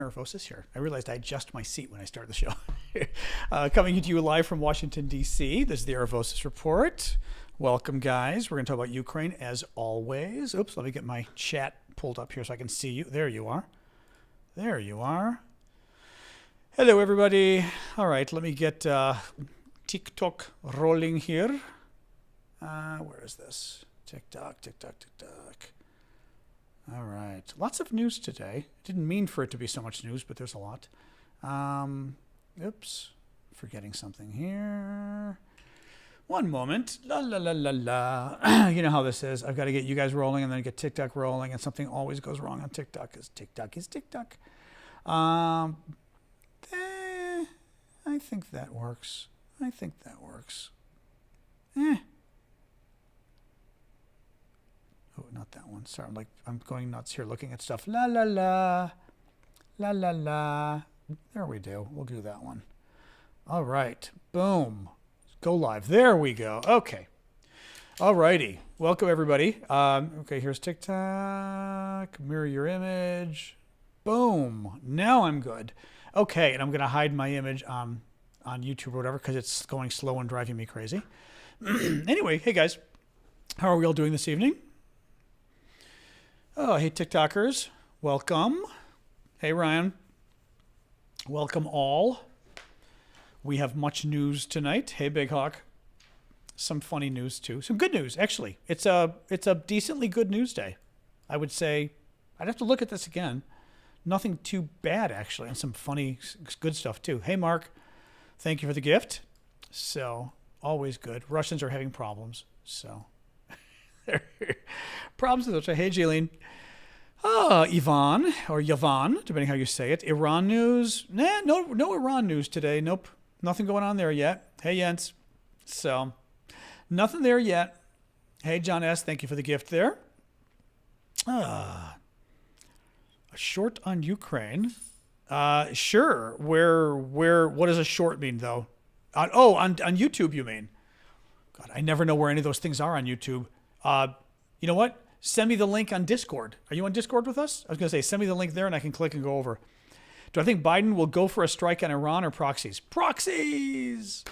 Aravosis here. I realized I adjust my seat when I start the show. Coming to you live from Washington, D.C. This is the Aravosis Report. Welcome, guys. We're going to talk about Ukraine as always. Oops, let me get my chat pulled up here so I can see you. There you are. There you are. Hello, everybody. All right, let me get TikTok rolling here. Where is this? TikTok. All right. Lots of news today. Didn't mean for it to be so much news, but there's a lot. Oops. Forgetting something here. One moment. La, la, la, la, la. You know how this is. I've got to get you guys rolling and then get TikTok rolling, and something always goes wrong on TikTok because TikTok is TikTok. I think that works. Oh, not that one. Sorry, I'm going nuts here looking at stuff. La la la. La la la. There we do. We'll do that one. All right. Boom. Go live. There we go. Okay. All righty. Welcome, everybody. Okay, here's TikTok. Mirror your image. Boom. Now I'm good. Okay, and I'm going to hide my image on YouTube or whatever because it's going slow and driving me crazy. Anyway, hey, guys. How are we all doing this evening? Oh, hey, TikTokers. Welcome. Hey, Ryan. Welcome all. We have much news tonight. Hey, Big Hawk. Some funny news, too. Some good news, actually. It's a decently good news day. I would say, I'd have to look at this again. Nothing too bad, actually, and some funny, good stuff, too. Hey, Mark. Thank you for the gift. So, always good. Russians are having problems, so... Problems with which. Hey, Jaylene. Ivan, or Yavan, depending how you say it. Iran news. Nah, no Iran news today. Nope. Nothing going on there yet. Hey, Jens. So, nothing there yet. Hey, John S., thank you for the gift there. A short on Ukraine. Sure. What does a short mean, though? On YouTube, you mean? God, I never know where any of those things are on YouTube. You know what? Send me the link on Discord. Are you on Discord with us? I was going to say, send me the link there and I can click and go over. Do I think Biden will go for a strike on Iran or proxies? Proxies!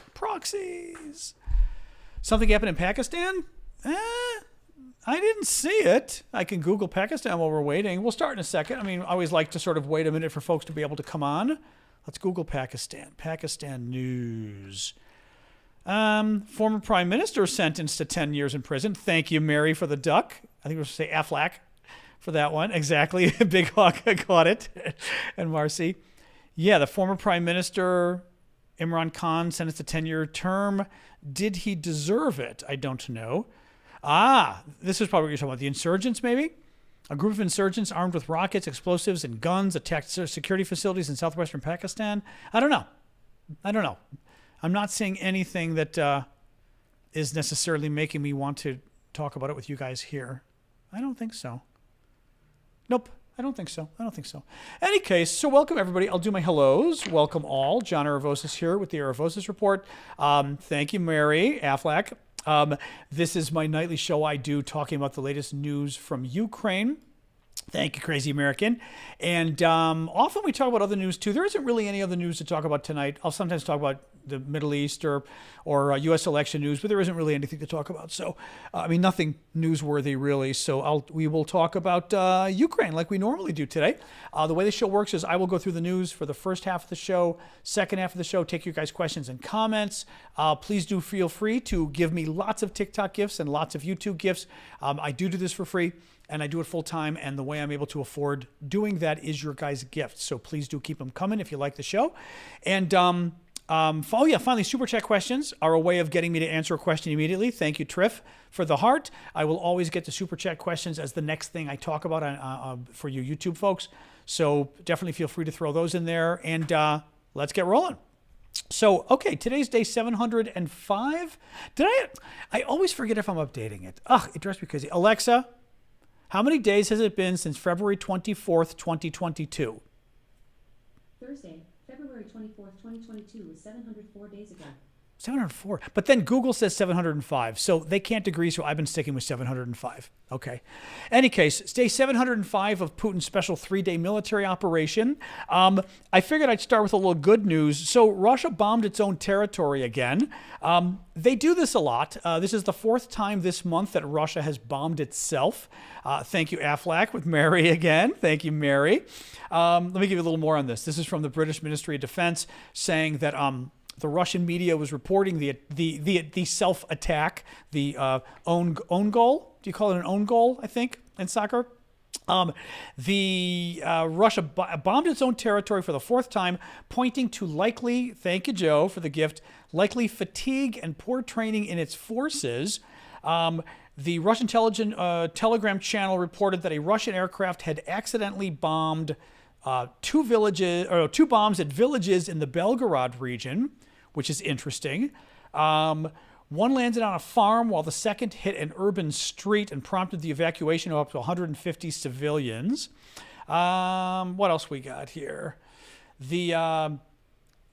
Something happened in Pakistan? I didn't see it. I can Google Pakistan while we're waiting. We'll start in a second. I mean, I always like to sort of wait a minute for folks to be able to come on. Let's Google Pakistan. Pakistan news. Former Prime Minister sentenced to 10 years in prison. Thank you, Mary, for the duck. I think we should say Aflac for that one. Exactly. Big Hawk caught it. And Marcy. Yeah, the former Prime Minister, Imran Khan, sentenced to 10-year term. Did he deserve it? I don't know. This is probably what you're talking about. The insurgents, maybe? A group of insurgents armed with rockets, explosives, and guns attacked security facilities in southwestern Pakistan. I don't know. I'm not seeing anything that is necessarily making me want to talk about it with you guys here. I don't think so. Nope, I don't think so. Any case, so welcome everybody. I'll do my hellos. Welcome all. John Aravosis here with the Aravosis Report. Thank you, Mary Aflac. This is my nightly show I do talking about the latest news from Ukraine. Thank you, Crazy American. And often we talk about other news, too. There isn't really any other news to talk about tonight. I'll sometimes talk about the Middle East or U.S. election news, but there isn't really anything to talk about. So, nothing newsworthy, really. So we will talk about Ukraine like we normally do today. The way the show works is I will go through the news for the first half of the show, second half of the show, take your guys' questions and comments. Please do feel free to give me lots of TikTok gifts and lots of YouTube gifts. I do this for free. And I do it full time, and the way I'm able to afford doing that is your guys' gifts. So please do keep them coming if you like the show. And finally, super chat questions are a way of getting me to answer a question immediately. Thank you, Triff, for the heart. I will always get the super chat questions as the next thing I talk about for you YouTube folks. So definitely feel free to throw those in there, and let's get rolling. So, okay, today's day 705. I always forget if I'm updating it. It drives me crazy. Alexa, how many days has it been since February 24th, 2022? Thursday, February 24th, 2022 was 704 days ago. 704. But then Google says 705. So they can't agree, so I've been sticking with 705. Okay. Any case, day 705 of Putin's special 3-day military operation. I figured I'd start with a little good news. So Russia bombed its own territory again. They do this a lot. This is the 4th time this month that Russia has bombed itself. Thank you, Aflac, with Mary again. Thank you, Mary. Let me give you a little more on this. This is from the British Ministry of Defense saying that the Russian media was reporting the self-attack, the own goal. Do you call it an own goal, I think, in soccer? Russia bombed its own territory for the 4th time, pointing to likely, thank you, Joe, for the gift, likely fatigue and poor training in its forces. The Russian Telegram channel reported that a Russian aircraft had accidentally bombed 2 bombs at villages in the Belgorod region, which is interesting. One landed on a farm while the second hit an urban street and prompted the evacuation of up to 150 civilians. What else we got here? Oh,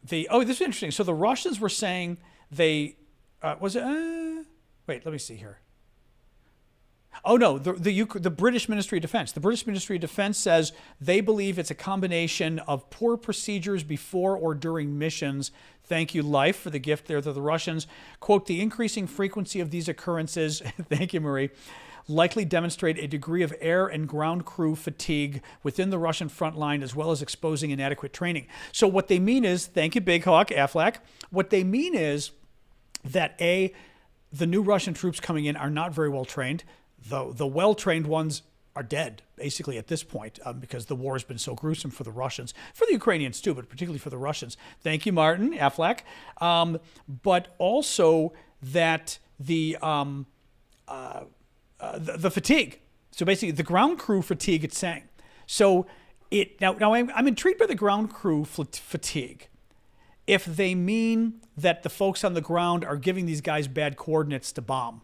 this is interesting. So the Russians were saying wait, let me see here. Oh, no, the British Ministry of Defense. The British Ministry of Defense says they believe it's a combination of poor procedures before or during missions. Thank you, Life, for the gift there to the Russians. Quote, the increasing frequency of these occurrences, thank you, Marie, likely demonstrate a degree of air and ground crew fatigue within the Russian front line, as well as exposing inadequate training. So what they mean is, thank you, Big Hawk, Aflac, what they mean is that, the new Russian troops coming in are not very well trained. The well-trained ones are dead, basically, at this point, because the war has been so gruesome for the Russians, for the Ukrainians too, but particularly for the Russians. Thank you, Martin, Aflac. But also that the fatigue. So basically, the ground crew fatigue, it's saying. So now I'm intrigued by the ground crew fatigue. If they mean that the folks on the ground are giving these guys bad coordinates to bomb,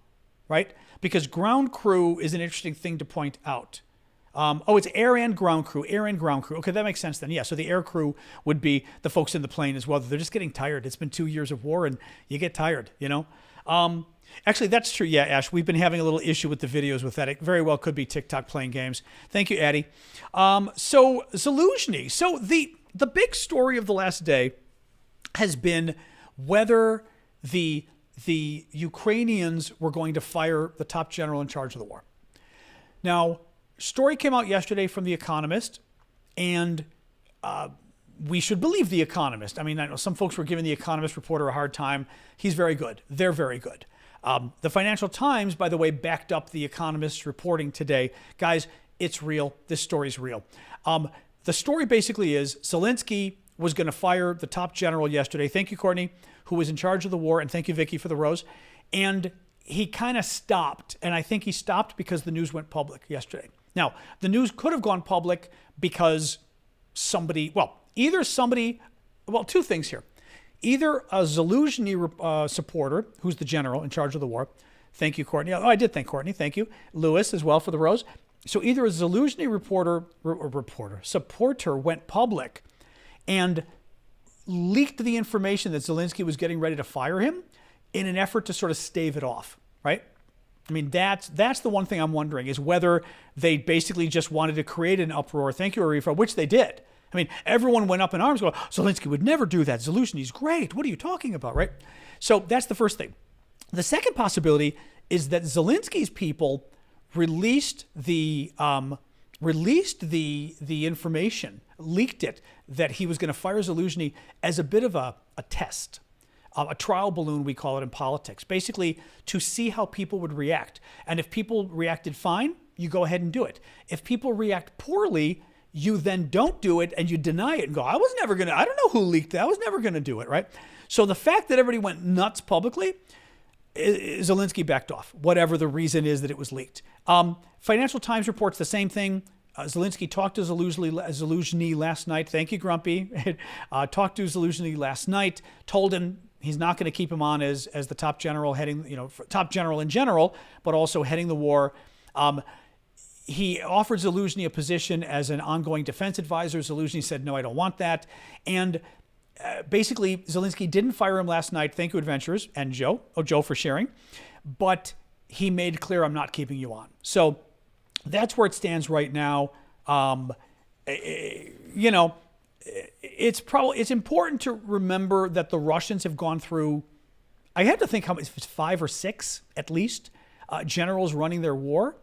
right? Because ground crew is an interesting thing to point out. It's air and ground crew. Okay, that makes sense then. Yeah, so the air crew would be the folks in the plane as well. They're just getting tired. It's been 2 years of war, and you get tired, you know? Actually, that's true. Yeah, Ash, we've been having a little issue with the videos with that. It very well could be TikTok playing games. Thank you, Addie. So Zaluzhny. So the big story of the last day has been whether the Ukrainians were going to fire the top general in charge of the war. Now, story came out yesterday from The Economist, and we should believe The Economist. I mean, I know some folks were giving The Economist reporter a hard time. He's very good. They're very good. The Financial Times, by the way, backed up The Economist's reporting today. Guys, it's real. This story's real. The story basically is Zelensky was going to fire the top general yesterday. Thank you, Courtney, who was in charge of the war. And thank you, Vicky, for the rose. And he kind of stopped. And I think he stopped because the news went public yesterday. Now, the news could have gone public because two things here. Either a Zaluzhny supporter, who's the general in charge of the war. Thank you, Courtney. Oh, I did thank Courtney. Thank you. Lewis as well for the rose. So either a Zaluzhny supporter went public and leaked the information that Zelensky was getting ready to fire him in an effort to sort of stave it off, right? I mean, that's the one thing I'm wondering is whether they basically just wanted to create an uproar. Thank you, Arifa, which they did. I mean, everyone went up in arms going, Zelensky would never do that. Zaluzhny's great. What are you talking about, right? So that's the first thing. The second possibility is that Zelensky's people released the information, leaked it, that he was going to fire Zaluzhny as a bit of a test, a trial balloon, we call it in politics, basically to see how people would react. And if people reacted fine, you go ahead and do it. If people react poorly, you then don't do it and you deny it and go, I don't know who leaked that. I was never going to do it, right? So the fact that everybody went nuts publicly, Zelensky backed off, whatever the reason is that it was leaked. Financial Times reports the same thing. Zelensky talked to Zaluzhny last night. Thank you, Grumpy. Talked to Zaluzhny last night, told him he's not going to keep him on as the top general top general in general, but also heading the war. He offered Zaluzhny a position as an ongoing defense advisor. Zaluzhny said, no, I don't want that. And basically, Zelensky didn't fire him last night. Thank you, adventurers, and Joe. Oh, Joe for sharing. But he made clear, I'm not keeping you on. So that's where it stands right now. It's important to remember that the Russians have gone through, I had to think how many, if it's 5 or 6 at least, generals running their war.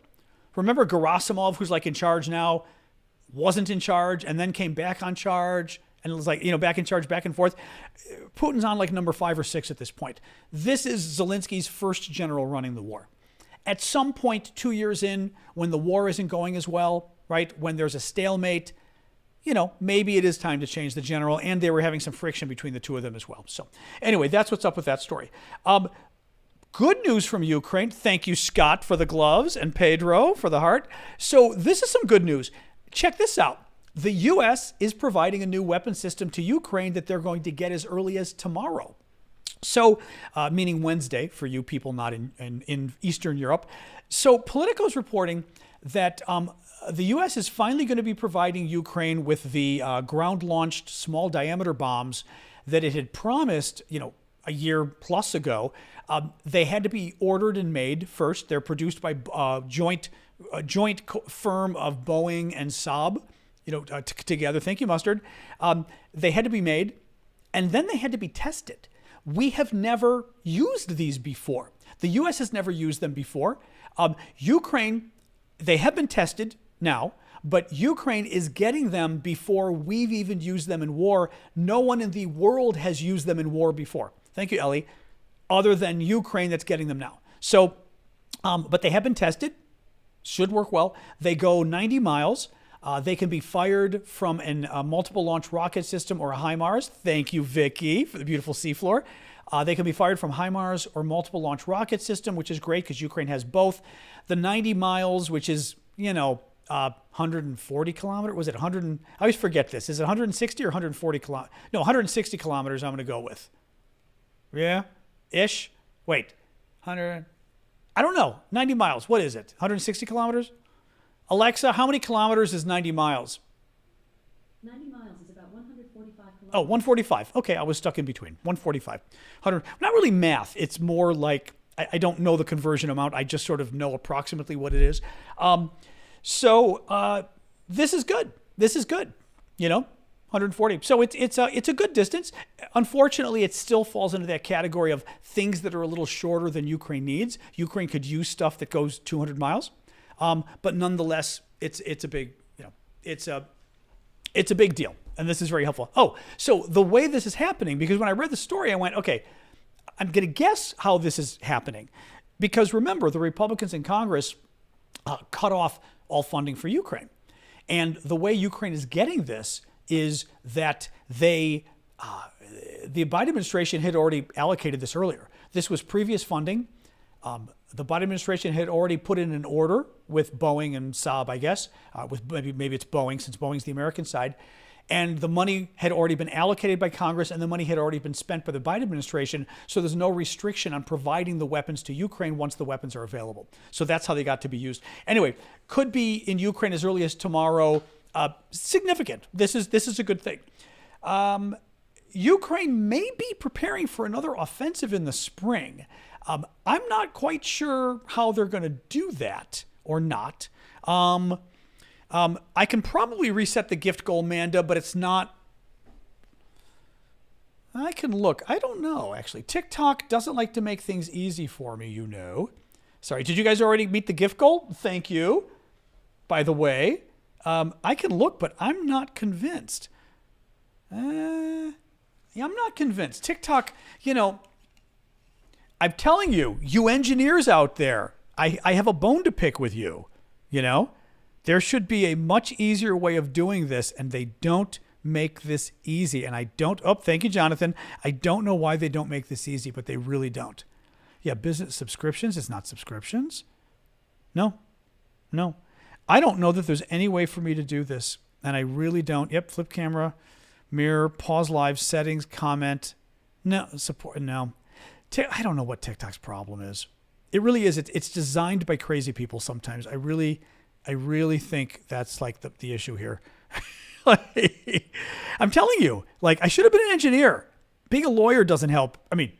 Remember Gerasimov, who's like in charge now, wasn't in charge and then came back on charge and it was like, back in charge, back and forth. Putin's on like number 5 or 6 at this point. This is Zelensky's first general running the war. At some point, 2 years in, when the war isn't going as well, right, when there's a stalemate, maybe it is time to change the general, and they were having some friction between the two of them as well. So anyway, that's what's up with that story. Good news from Ukraine. Thank you, Scott, for the gloves, and Pedro for the heart. So this is some good news. Check this out. The U.S. is providing a new weapon system to Ukraine that they're going to get as early as tomorrow. So, meaning Wednesday for you people not in Eastern Europe. So Politico's reporting that the U.S. is finally going to be providing Ukraine with the ground-launched small diameter bombs that it had promised, a year plus ago. They had to be ordered and made first. They're produced by joint firm of Boeing and Saab, together. Thank you, Mustard. They had to be made, and then they had to be tested. We have never used these before. The U.S. has never used them before. Ukraine, they have been tested now, but Ukraine is getting them before we've even used them in war. No one in the world has used them in war before. Thank you, Ellie. Other than Ukraine that's getting them now. So, but they have been tested. Should work well. They go 90 miles. They can be fired from a multiple launch rocket system or a HIMARS. Thank you, Vicky, for the beautiful seafloor. They can be fired from HIMARS or multiple launch rocket system, which is great because Ukraine has both. The 90 miles, which is, 140 kilometers. Was it 100? I always forget this. Is it 160 or 140 kilometers? No, 160 kilometers I'm going to go with. Yeah, ish. Wait, 100. I don't know. 90 miles. What is it? 160 kilometers? Alexa, how many kilometers is 90 miles? 90 miles is about 145 kilometers. Oh, 145. Okay, I was stuck in between. 145. 100. Not really math. It's more like, I don't know the conversion amount. I just sort of know approximately what it is. So this is good. This is good. 140. So it's a good distance. Unfortunately, it still falls into that category of things that are a little shorter than Ukraine needs. Ukraine could use stuff that goes 200 miles. But nonetheless, it's a big, it's a big deal. And this is very helpful. Oh, so the way this is happening, because when I read the story, I went, okay, I'm going to guess how this is happening. Because remember, the Republicans in Congress cut off all funding for Ukraine. And the way Ukraine is getting this is that the Biden administration had already allocated this earlier. This was previous funding. The Biden administration had already put in an order with Boeing and Saab, I guess, with maybe it's Boeing, since Boeing's the American side. And the money had already been allocated by Congress, and the money had already been spent by the Biden administration. So there's no restriction on providing the weapons to Ukraine once the weapons are available. So that's how they got to be used. Anyway, could be in Ukraine as early as tomorrow. Significant. This is a good thing. Ukraine may be preparing for another offensive in the spring. I'm not quite sure how they're going to do that or not. I can probably reset the gift goal, Manda, but it's not. I can look. I don't know, actually. TikTok doesn't like to make things easy for me, Sorry, did you guys already meet the gift goal? Thank you. By the way, I can look, but I'm not convinced. I'm not convinced. TikTok, I'm telling you, you engineers out there, I have a bone to pick with you, There should be a much easier way of doing this, and they don't make this easy. And thank you, Jonathan. I don't know why they don't make this easy, but they really don't. Yeah, business subscriptions is not subscriptions. No. I don't know that there's any way for me to do this, and I really don't. Yep, flip camera, mirror, pause live, settings, comment. No, support, no. I don't know what TikTok's problem is. It really is. It's designed by crazy people sometimes. I really think that's like the issue here. I'm telling you, like, I should have been an engineer. Being a lawyer doesn't help. I mean,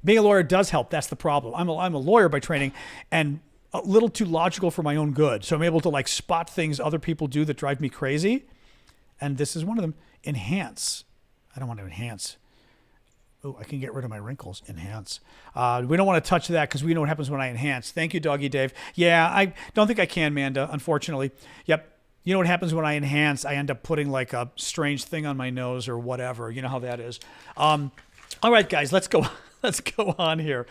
being a lawyer does help. That's the problem. I'm a lawyer by training, and a little too logical for my own good. So I'm able to like spot things other people do that drive me crazy. And this is one of them. Enhance. I don't want to enhance. Oh, I can get rid of my wrinkles. Enhance. We don't want to touch that because we know what happens when I enhance. Thank you, Doggy Dave. Yeah, I don't think I can, Manda, unfortunately. Yep. You know what happens when I enhance? I end up putting like a strange thing on my nose or whatever. You know how that is. All right, guys, let's go. Let's go on here.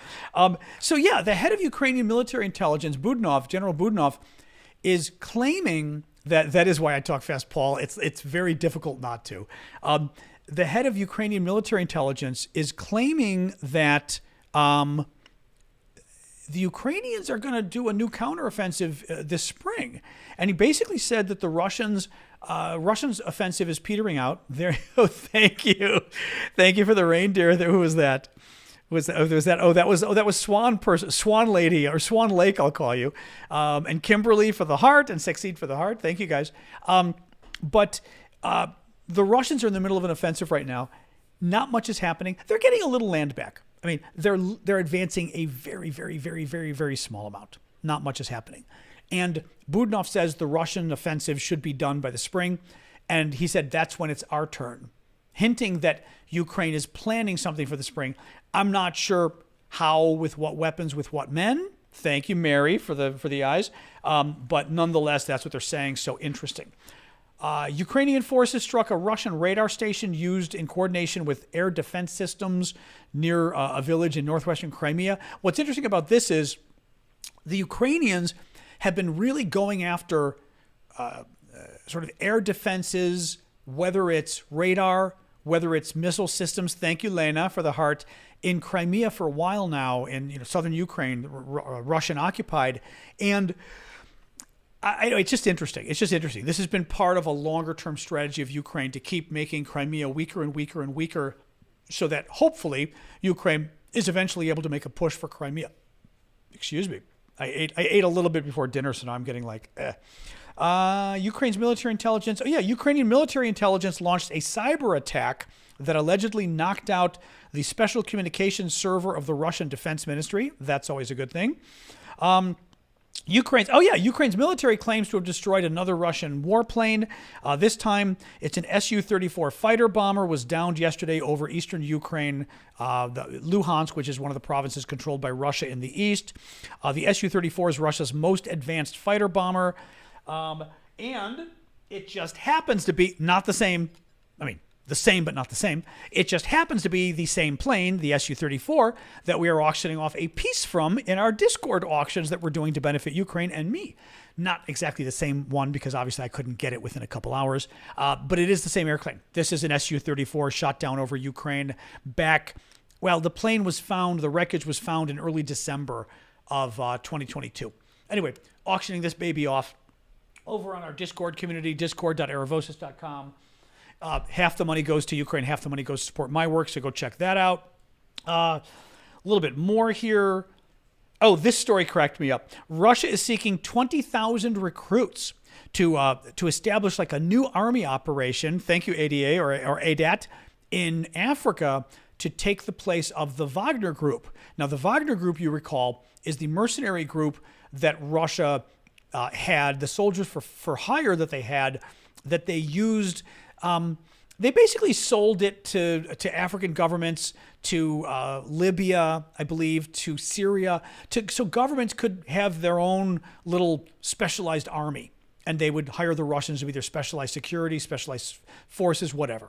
So yeah, the head of Ukrainian military intelligence, Budanov, General Budanov, is claiming that is why I talk fast, Paul. It's very difficult not to. The head of Ukrainian military intelligence is claiming that the Ukrainians are going to do a new counteroffensive this spring, and he basically said that the Russians' offensive is petering out. There, oh, thank you for the reindeer. Who was that? That was Swan Lady or Swan Lake, I'll call you, and Kimberly for the heart and Succeed for the heart. Thank you guys. But the Russians are in the middle of an offensive right now. Not much is happening. They're getting a little land back. I mean, they're advancing a very, very, very, very, very small amount. Not much is happening. And Budanov says the Russian offensive should be done by the spring. And he said that's when it's our turn, hinting that Ukraine is planning something for the spring. I'm not sure how, with what weapons, with what men. Thank you, Mary, for the eyes. But nonetheless, that's what they're saying. So interesting. Ukrainian forces struck a Russian radar station used in coordination with air defense systems near a village in northwestern Crimea. What's interesting about this is the Ukrainians have been really going after sort of air defenses, whether it's radar, whether it's missile systems. Thank you, Lena, for the heart. In Crimea for a while now, in southern Ukraine, Russian occupied, and it's just interesting. It's just interesting. This has been part of a longer-term strategy of Ukraine to keep making Crimea weaker and weaker and weaker, so that hopefully Ukraine is eventually able to make a push for Crimea. Excuse me. I ate a little bit before dinner, so now I'm getting like, Ukraine's military intelligence. Oh yeah, Ukrainian military intelligence launched a cyber attack that allegedly knocked out the special communications server of the Russian Defense Ministry. That's always a good thing. Ukraine's military claims to have destroyed another Russian warplane. This time, it's an Su-34 fighter bomber, was downed yesterday over eastern Ukraine, the Luhansk, which is one of the provinces controlled by Russia in the east. The Su-34 is Russia's most advanced fighter bomber, and it just happens to be not the same. I mean, the same, but not the same. It just happens to be the same plane, the Su-34, that we are auctioning off a piece from in our Discord auctions that we're doing to benefit Ukraine and me. Not exactly the same one, because obviously I couldn't get it within a couple hours, but it is the same airplane. This is an Su-34 shot down over Ukraine back. Well, the plane was found, the wreckage was found in early December of 2022. Anyway, auctioning this baby off over on our Discord community, discord.aravosis.com. Half the money goes to Ukraine, half the money goes to support my work, so go check that out. A little bit more here. Oh, this story cracked me up. Russia is seeking 20,000 recruits to establish like a new army operation, thank you, ADA or ADAT, in Africa to take the place of the Wagner Group. Now, the Wagner Group, you recall, is the mercenary group that Russia had, the soldiers for hire that they used. They basically sold it to African governments, to Libya, I believe, to Syria, so governments could have their own little specialized army, and they would hire the Russians to be their specialized security, specialized forces, whatever.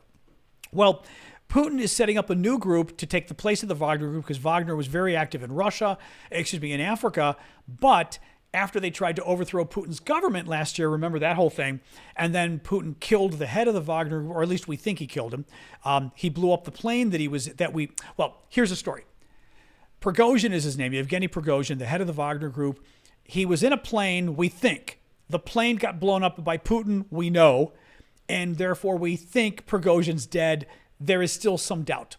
Well, Putin is setting up a new group to take the place of the Wagner Group, because Wagner was very active in in Africa, but after they tried to overthrow Putin's government last year, remember that whole thing, and then Putin killed the head of the Wagner, or at least we think he killed him. He blew up the plane well, here's the story. Prigozhin is his name, Yevgeny Prigozhin, the head of the Wagner Group. He was in a plane, we think. The plane got blown up by Putin, we know, and therefore we think Prigozhin's dead. There is still some doubt.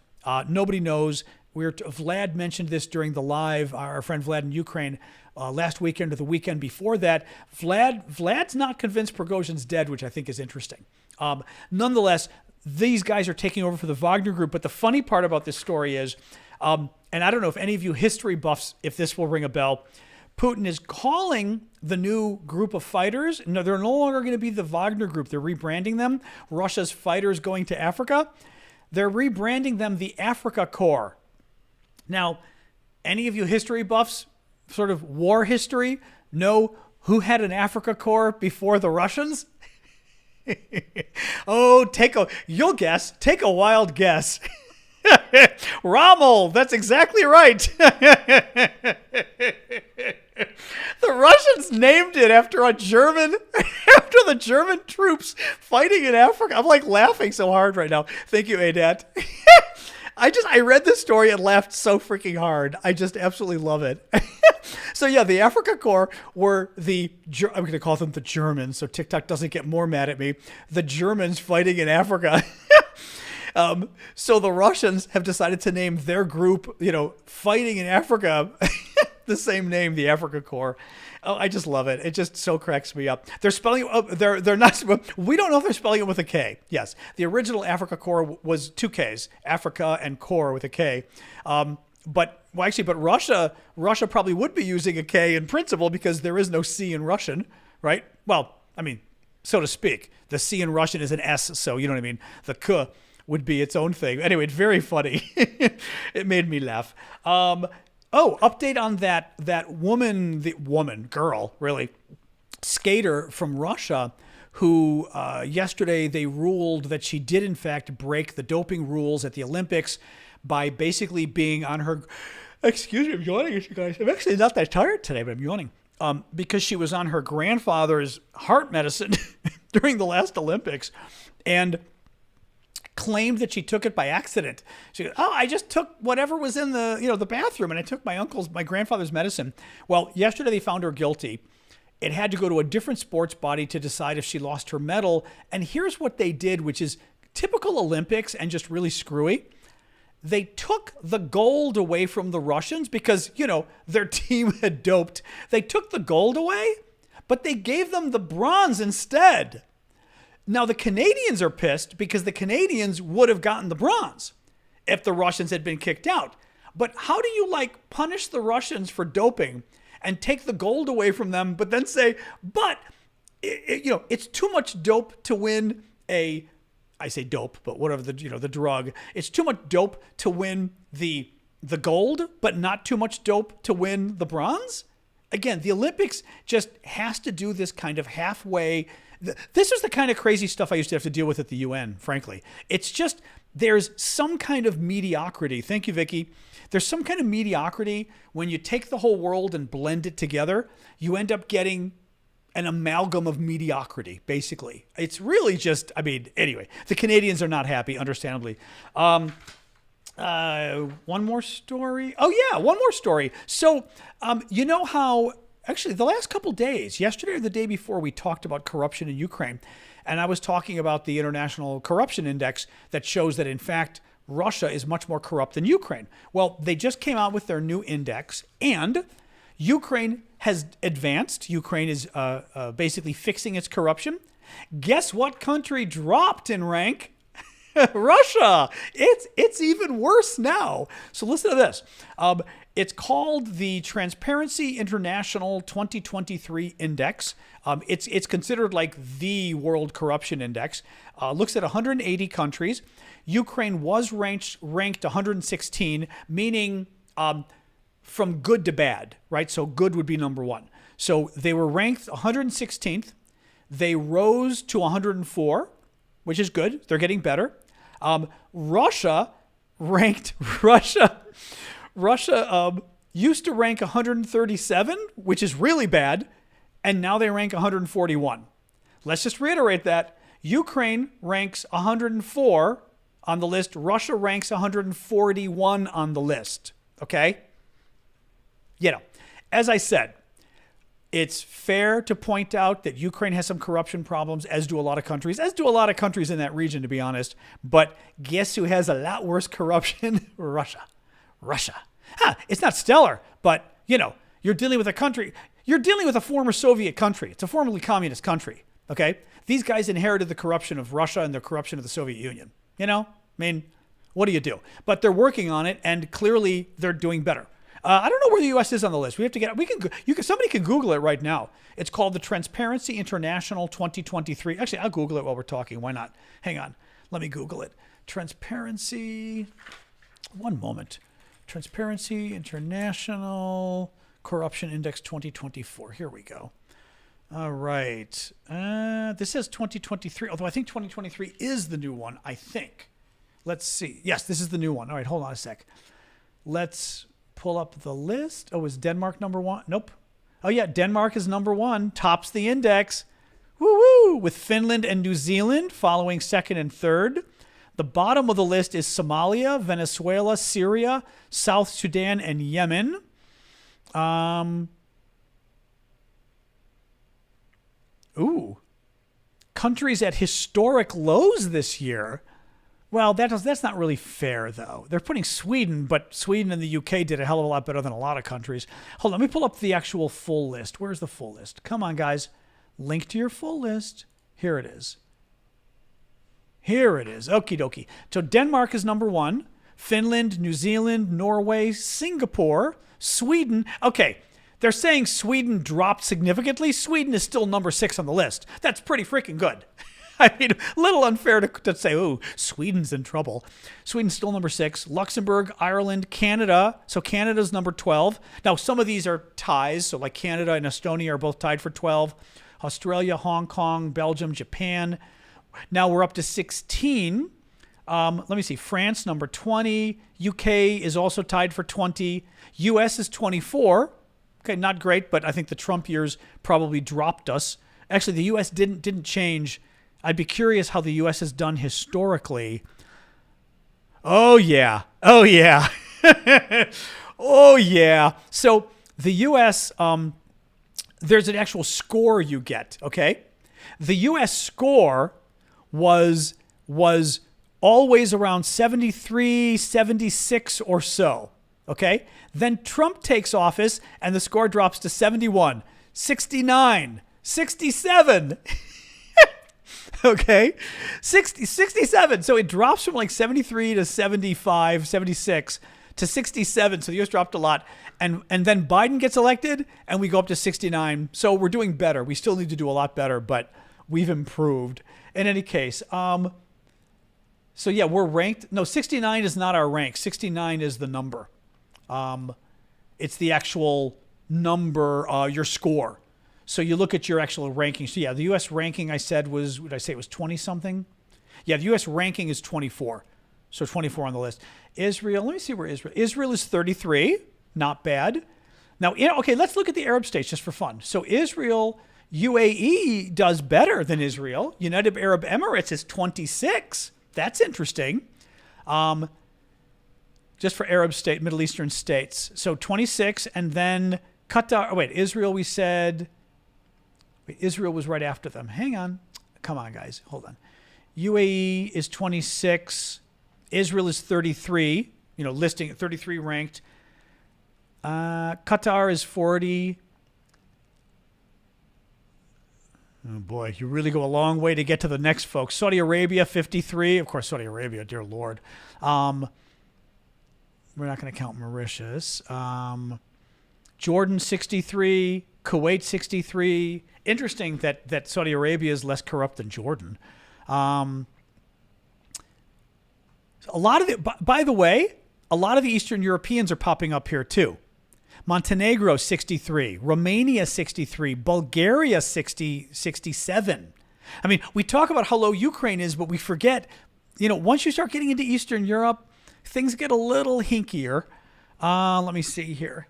Nobody knows. Vlad mentioned this during the live, our friend Vlad in Ukraine, last weekend or the weekend before that. Vlad's not convinced Prigozhin's dead, which I think is interesting. Nonetheless, these guys are taking over for the Wagner Group. But the funny part about this story is, and I don't know if any of you history buffs, if this will ring a bell, Putin is calling the new group of fighters. No, they're no longer going to be the Wagner Group. They're rebranding them. Russia's fighters going to Africa. They're rebranding them the Africa Corps. Now, any of you history buffs, sort of war history, know who had an Africa Corps before the Russians? You'll guess. Take a wild guess. Rommel, that's exactly right. The Russians named it after the German troops fighting in Africa. I'm like laughing so hard right now. Thank you, Adat. I read this story and laughed so freaking hard. I just absolutely love it. So yeah, the Africa Corps were I'm going to call them the Germans so TikTok doesn't get more mad at me. The Germans fighting in Africa. So the Russians have decided to name their group, fighting in Africa, the same name, the Africa Corps. Oh, I just love it. It just so cracks me up. They're spelling it. They're not. We don't know if they're spelling it with a K. Yes, the original Africa Corps was two Ks, Africa and Corps with a K. But Russia probably would be using a K in principle because there is no C in Russian, right? Well, I mean, so to speak. The C in Russian is an S, so you know what I mean. The K would be its own thing. Anyway, it's very funny. It made me laugh. Update on that girl, really, skater from Russia who yesterday they ruled that she did in fact break the doping rules at the Olympics by basically being on her, excuse me, I'm yawning, you guys. I'm actually not that tired today, but I'm yawning. Because she was on her grandfather's heart medicine during the last Olympics and claimed that she took it by accident. She goes, I just took whatever was in the bathroom and I took my grandfather's medicine. Well, yesterday they found her guilty. It had to go to a different sports body to decide if she lost her medal. And here's what they did, which is typical Olympics and just really screwy. They took the gold away from the Russians because, their team had doped. They took the gold away, but they gave them the bronze instead. Now, the Canadians are pissed because the Canadians would have gotten the bronze if the Russians had been kicked out. But how do you punish the Russians for doping and take the gold away from them, but then say, it's too much dope to win I say dope, but whatever the drug. It's too much dope to win the gold, but not too much dope to win the bronze. Again, the Olympics just has to do this kind of halfway. This is the kind of crazy stuff I used to have to deal with at the UN, frankly. It's just there's some kind of mediocrity. Thank you, Vicky. There's some kind of mediocrity when you take the whole world and blend it together. You end up getting an amalgam of mediocrity, basically. It's really just, anyway, the Canadians are not happy, understandably. One more story. Oh, yeah, one more story. So, you know how, actually, the last couple days, yesterday or the day before, we talked about corruption in Ukraine. And I was talking about the International Corruption Index that shows that, in fact, Russia is much more corrupt than Ukraine. Well, they just came out with their new index, and Ukraine has advanced. Ukraine is basically fixing its corruption. Guess what country dropped in rank? Russia. It's even worse now. So listen to this. It's called the Transparency International 2023 Index. It's considered like the World Corruption Index. Looks at 180 countries. Ukraine was ranked 116, meaning from good to bad, right? So good would be number one. So they were ranked 116th. They rose to 104, which is good. They're getting better. Russia used to rank 137, which is really bad, and now they rank 141. Let's just reiterate that. Ukraine ranks 104 on the list. Russia ranks 141 on the list. Okay? As I said, it's fair to point out that Ukraine has some corruption problems, as do a lot of countries in that region, to be honest. But guess who has a lot worse corruption? Russia. It's not stellar, but, you're dealing with a country. You're dealing with a former Soviet country. It's a formerly communist country. Okay? These guys inherited the corruption of Russia and the corruption of the Soviet Union. You know? I mean, what do you do? But they're working on it, and clearly they're doing better. I don't know where the U.S. is on the list. Somebody can Google it right now. It's called the Transparency International 2023. Actually, I'll Google it while we're talking. Why not? Hang on. Let me Google it. Transparency. One moment. Transparency International Corruption Index 2024. Here we go. All right. This says 2023, although I think 2023 is the new one, I think. Let's see. Yes, this is the new one. All right, hold on a sec. Let's pull up the list. Oh, is Denmark number one? Nope. Oh, yeah, Denmark is number one, tops the index. Woo-woo! With Finland and New Zealand following second and third. The bottom of the list is Somalia, Venezuela, Syria, South Sudan, and Yemen. Countries at historic lows this year. Well, that's not really fair, though. They're putting Sweden, but Sweden and the UK did a hell of a lot better than a lot of countries. Hold on, let me pull up the actual full list. Where's the full list? Come on, guys. Link to your full list. Here it is. Here it is. Okie dokie. So Denmark is number one. Finland, New Zealand, Norway, Singapore, Sweden. Okay, they're saying Sweden dropped significantly. Sweden is still number 6 on the list. That's pretty freaking good. I mean, a little unfair to say, oh, Sweden's in trouble. Sweden's still number 6. Luxembourg, Ireland, Canada. So Canada's number 12. Now, some of these are ties. So like Canada and Estonia are both tied for 12. Australia, Hong Kong, Belgium, Japan. Now we're up to 16. Let me see. France, number 20. UK is also tied for 20. US is 24. Okay, not great, but I think the Trump years probably dropped us. Actually, the US didn't change. I'd be curious how the U.S. has done historically. Oh, yeah. Oh, yeah. Oh, yeah. So the U.S., there's an actual score you get, okay? The U.S. score was always around 73, 76 or so, okay? Then Trump takes office, and the score drops to 71, 69, 67. Okay, 67. So it drops from like 73 to 75, 76 to 67. So the U.S. dropped a lot. And then Biden gets elected and we go up to 69. So we're doing better. We still need to do a lot better, but we've improved. In any case, so yeah, we're ranked. No, 69 is not our rank. 69 is the number. It's the actual number, your score. So you look at your actual ranking. So yeah, the U.S. ranking I said was, what did I say, it was 20-something? Yeah, the U.S. ranking is 24. So 24 on the list. Israel, let me see where Israel is 33. Not bad. Now, okay, let's look at the Arab states just for fun. So Israel, UAE does better than Israel. United Arab Emirates is 26. That's interesting. Just for Arab state, Middle Eastern states. So 26, and then Qatar. Oh, wait, Israel we said... Israel was right after them. Hang on. Come on, guys. Hold on. UAE is 26. Israel is 33. Listing 33 ranked. Qatar is 40. Oh, boy. You really go a long way to get to the next, folks. Saudi Arabia, 53. Of course, Saudi Arabia, dear Lord. We're not going to count Mauritius. Jordan, 63. Kuwait, 63. Interesting that Saudi Arabia is less corrupt than Jordan. A lot of by the way, a lot of the Eastern Europeans are popping up here too. Montenegro, 63. Romania, 63. Bulgaria, 67. I mean, we talk about how low Ukraine is, but we forget, once you start getting into Eastern Europe, things get a little hinkier. Let me see here.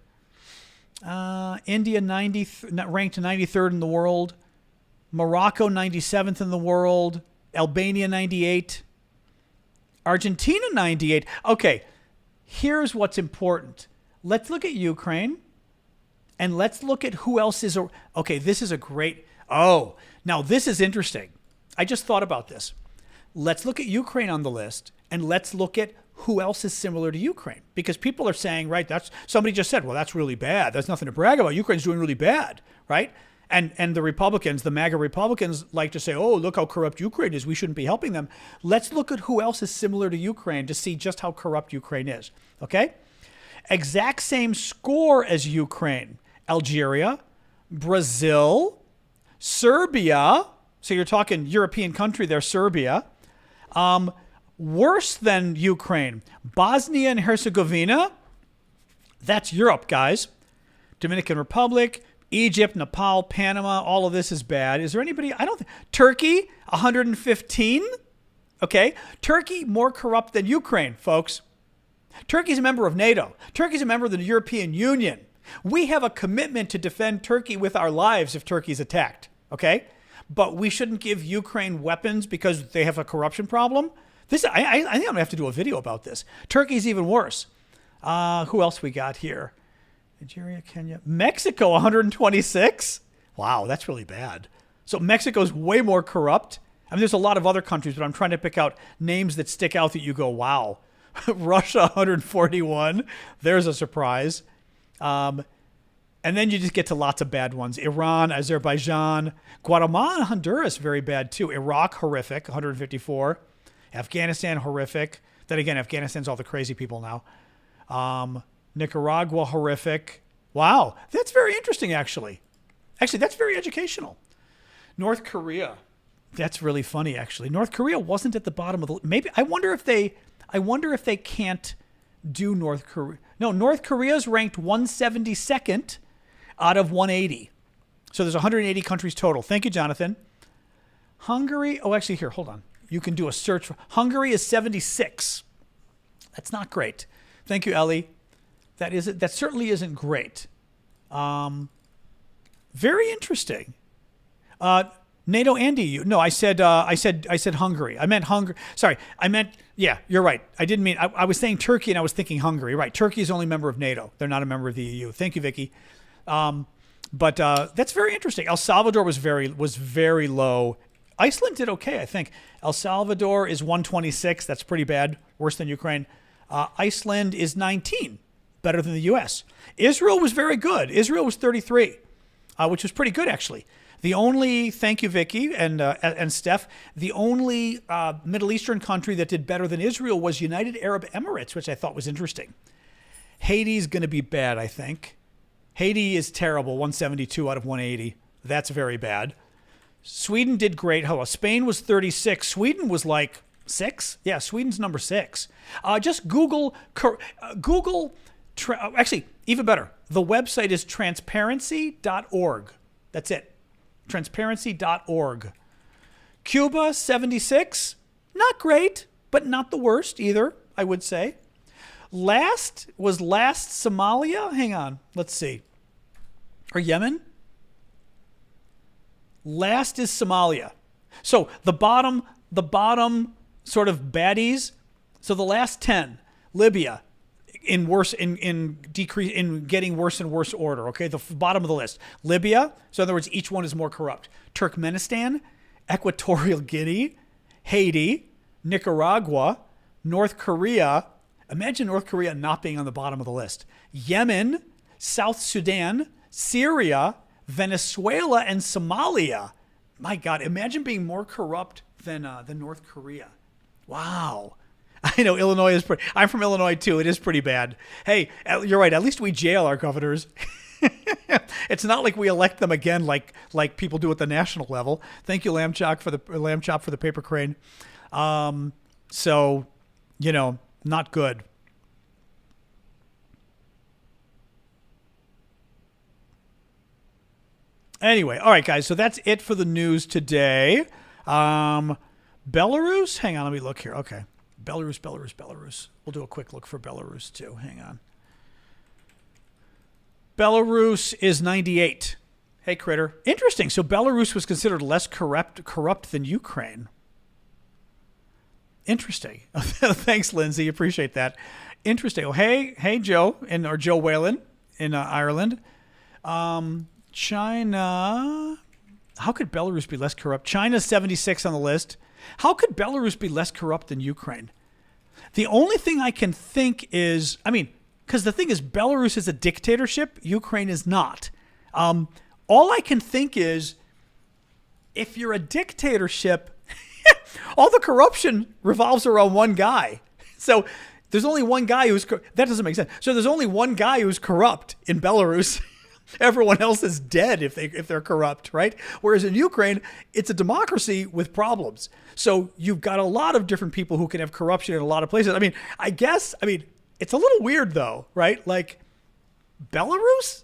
India ranked 93rd in the world. Morocco 97th in the world. Albania 98. Argentina 98. Okay, here's what's important. Let's look at Ukraine, and let's look at who else is. Okay, this is a great. Oh, now this is interesting. I just thought about this. Let's look at Ukraine on the list, and let's look at who else is similar to Ukraine? Because people are saying, right, somebody just said, well, that's really bad. That's nothing to brag about. Ukraine's doing really bad, right? And the Republicans, the MAGA Republicans, like to say, oh, look how corrupt Ukraine is. We shouldn't be helping them. Let's look at who else is similar to Ukraine to see just how corrupt Ukraine is. Okay? Exact same score as Ukraine. Algeria, Brazil, Serbia. So you're talking European country there, Serbia. Worse than Ukraine. Bosnia and Herzegovina. That's Europe, guys. Dominican Republic, Egypt, Nepal, Panama, all of this is bad. Is there anybody? I don't think. Turkey, 115. Okay. Turkey, more corrupt than Ukraine, folks. Turkey's a member of NATO. Turkey's a member of the European Union. We have a commitment to defend Turkey with our lives if Turkey's attacked. Okay. But we shouldn't give Ukraine weapons because they have a corruption problem. I think I'm going to have to do a video about this. Turkey's even worse. Who else we got here? Nigeria, Kenya, Mexico, 126. Wow, that's really bad. So Mexico's way more corrupt. I mean, there's a lot of other countries, but I'm trying to pick out names that stick out that you go, wow. Russia, 141. There's a surprise. And then you just get to lots of bad ones. Iran, Azerbaijan, Guatemala, and Honduras, very bad too. Iraq, horrific, 154. Afghanistan, horrific. Then again, Afghanistan's all the crazy people now. Nicaragua, horrific. Wow, that's very interesting, actually. Actually, that's very educational. North Korea, that's really funny, actually. North Korea wasn't at the bottom of the. Maybe I wonder if they can't do North Korea. No, North Korea's ranked 172nd out of 180. So there's 180 countries total. Thank you, Jonathan. Hungary. Oh, actually, here, hold on. You can do a search for Hungary is 76. That's not great. Thank you, Ellie. That certainly isn't great. Very interesting. NATO and EU. No, I said Hungary. I meant Hungary. Sorry, yeah, you're right. I didn't mean. I was saying Turkey, and I was thinking Hungary. Right, Turkey is only a member of NATO. They're not a member of the EU. Thank you, Vicky. But that's very interesting. El Salvador was very low. Iceland did okay, I think. El Salvador is 126. That's pretty bad. Worse than Ukraine. Iceland is 19. Better than the U.S. Israel was very good. Israel was 33, which was pretty good, actually. The only, thank you, Vicky and Steph, the only Middle Eastern country that did better than Israel was United Arab Emirates, which I thought was interesting. Haiti's going to be bad, I think. Haiti is terrible, 172 out of 180. That's very bad. Sweden did great. Spain was 36. Sweden was like 6. Yeah, Sweden's number 6. Just Google. Actually, even better. The website is transparency.org. That's it. Transparency.org. Cuba, 76. Not great, but not the worst either, I would say. Last Somalia? Hang on. Let's see. Or Yemen? Last is Somalia. So the bottom sort of baddies. So the last 10. Libya. In getting worse and worse order, okay? The bottom of the list. Libya, so in other words, each one is more corrupt. Turkmenistan, Equatorial Guinea, Haiti, Nicaragua, North Korea. Imagine North Korea not being on the bottom of the list. Yemen, South Sudan, Syria, Venezuela, and Somalia. My God, imagine being more corrupt than North Korea. Wow. I know Illinois is pretty. I'm from Illinois too. It is pretty bad. Hey, you're right. At least we jail our governors. It's not like we elect them again, like people do at the national level. Thank you, Lamb Chop, for the paper crane. So, not good. Anyway, all right, guys. So that's it for the news today. Belarus. Hang on, let me look here. Okay. Belarus. We'll do a quick look for Belarus too. Hang on. Belarus is 98. Hey, Critter. Interesting. So Belarus was considered less corrupt than Ukraine. Interesting. Thanks, Lindsay. Appreciate that. Interesting. Oh, hey, Joe, or Joe Whalen in Ireland. China. How could Belarus be less corrupt? China's 76 on the list. How could Belarus be less corrupt than Ukraine? The only thing I can think is, because the thing is, Belarus is a dictatorship. Ukraine is not. all I can think is, if you're a dictatorship, all the corruption revolves around one guy. So there's only one guy that doesn't make sense. So there's only one guy who's corrupt in Belarus. Everyone else is dead if they're corrupt, right? Whereas in Ukraine, it's a democracy with problems. So you've got a lot of different people who can have corruption in a lot of places. I mean, it's a little weird though, right? Like Belarus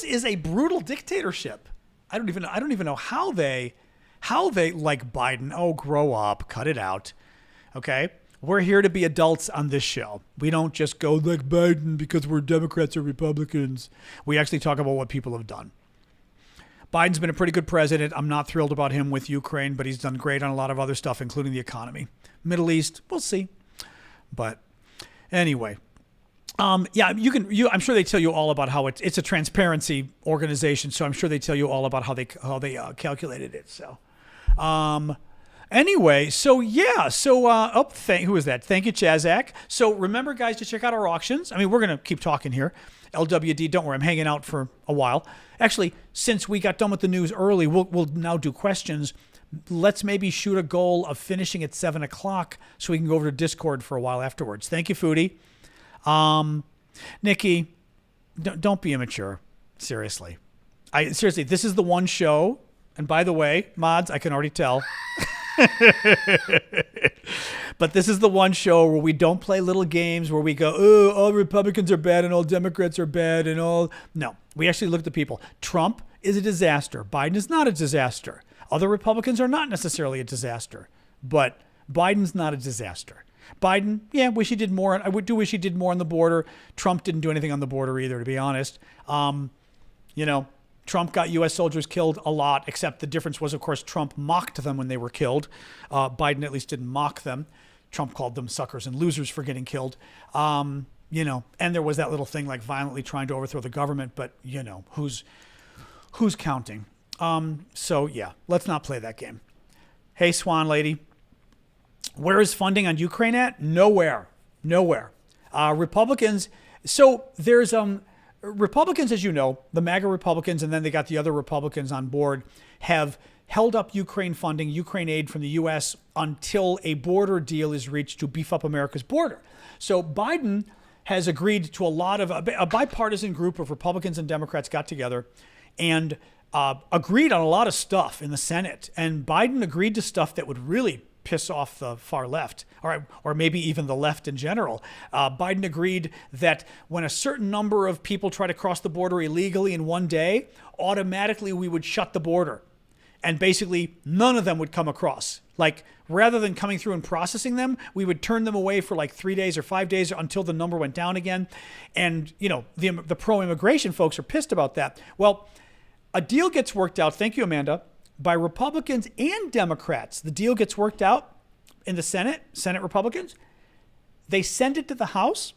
is a brutal dictatorship. I don't even know how they like Biden. Oh, grow up, cut it out. Okay? We're here to be adults on this show. We don't just go like Biden because we're Democrats or Republicans. We actually talk about what people have done. Biden's been a pretty good president. I'm not thrilled about him with Ukraine, but he's done great on a lot of other stuff, including the economy. Middle East, we'll see. But anyway, I'm sure they tell you all about how it's a transparency organization. So I'm sure they tell you all about how they calculated it. So, anyway, who is that? Thank you, Chazak. So remember, guys, to check out our auctions. I mean, we're going to keep talking here. LWD, don't worry, I'm hanging out for a while. Actually, since we got done with the news early, we'll now do questions. Let's maybe shoot a goal of finishing at 7 o'clock so we can go over to Discord for a while afterwards. Thank you, Foodie. Nikki, don't be immature. Seriously. This is the one show. And by the way, mods, I can already tell. But this is the one show where we don't play little games where we go, oh, all Republicans are bad and all Democrats are bad and all. No, we actually look at the people. Trump is a disaster. Biden is not a disaster. Other Republicans are not necessarily a disaster, but Biden's not a disaster. Biden, yeah, wish he did more. I do wish he did more on the border. Trump didn't do anything on the border either, to be honest. Trump got U.S. soldiers killed a lot, except the difference was, of course, Trump mocked them when they were killed. Biden at least didn't mock them. Trump called them suckers and losers for getting killed. And there was that little thing like violently trying to overthrow the government, but, who's counting? So, yeah, let's not play that game. Hey, Swan Lady. Where is funding on Ukraine at? Nowhere. Republicans. So there's Republicans, as you know, the MAGA Republicans, and then they got the other Republicans on board, have held up Ukraine funding, Ukraine aid from the U.S. until a border deal is reached to beef up America's border. So Biden has agreed to a bipartisan group of Republicans and Democrats got together and agreed on a lot of stuff in the Senate. And Biden agreed to stuff that would really piss off the far left, or maybe even the left in general. Biden agreed that when a certain number of people try to cross the border illegally in one day, automatically we would shut the border. And basically none of them would come across. Like, rather than coming through and processing them, we would turn them away for like 3 days or 5 days until the number went down again. And, the pro-immigration folks are pissed about that. Well, a deal gets worked out. Thank you, Amanda. By Republicans and Democrats. The deal gets worked out in the Senate Republicans. They send it to the House.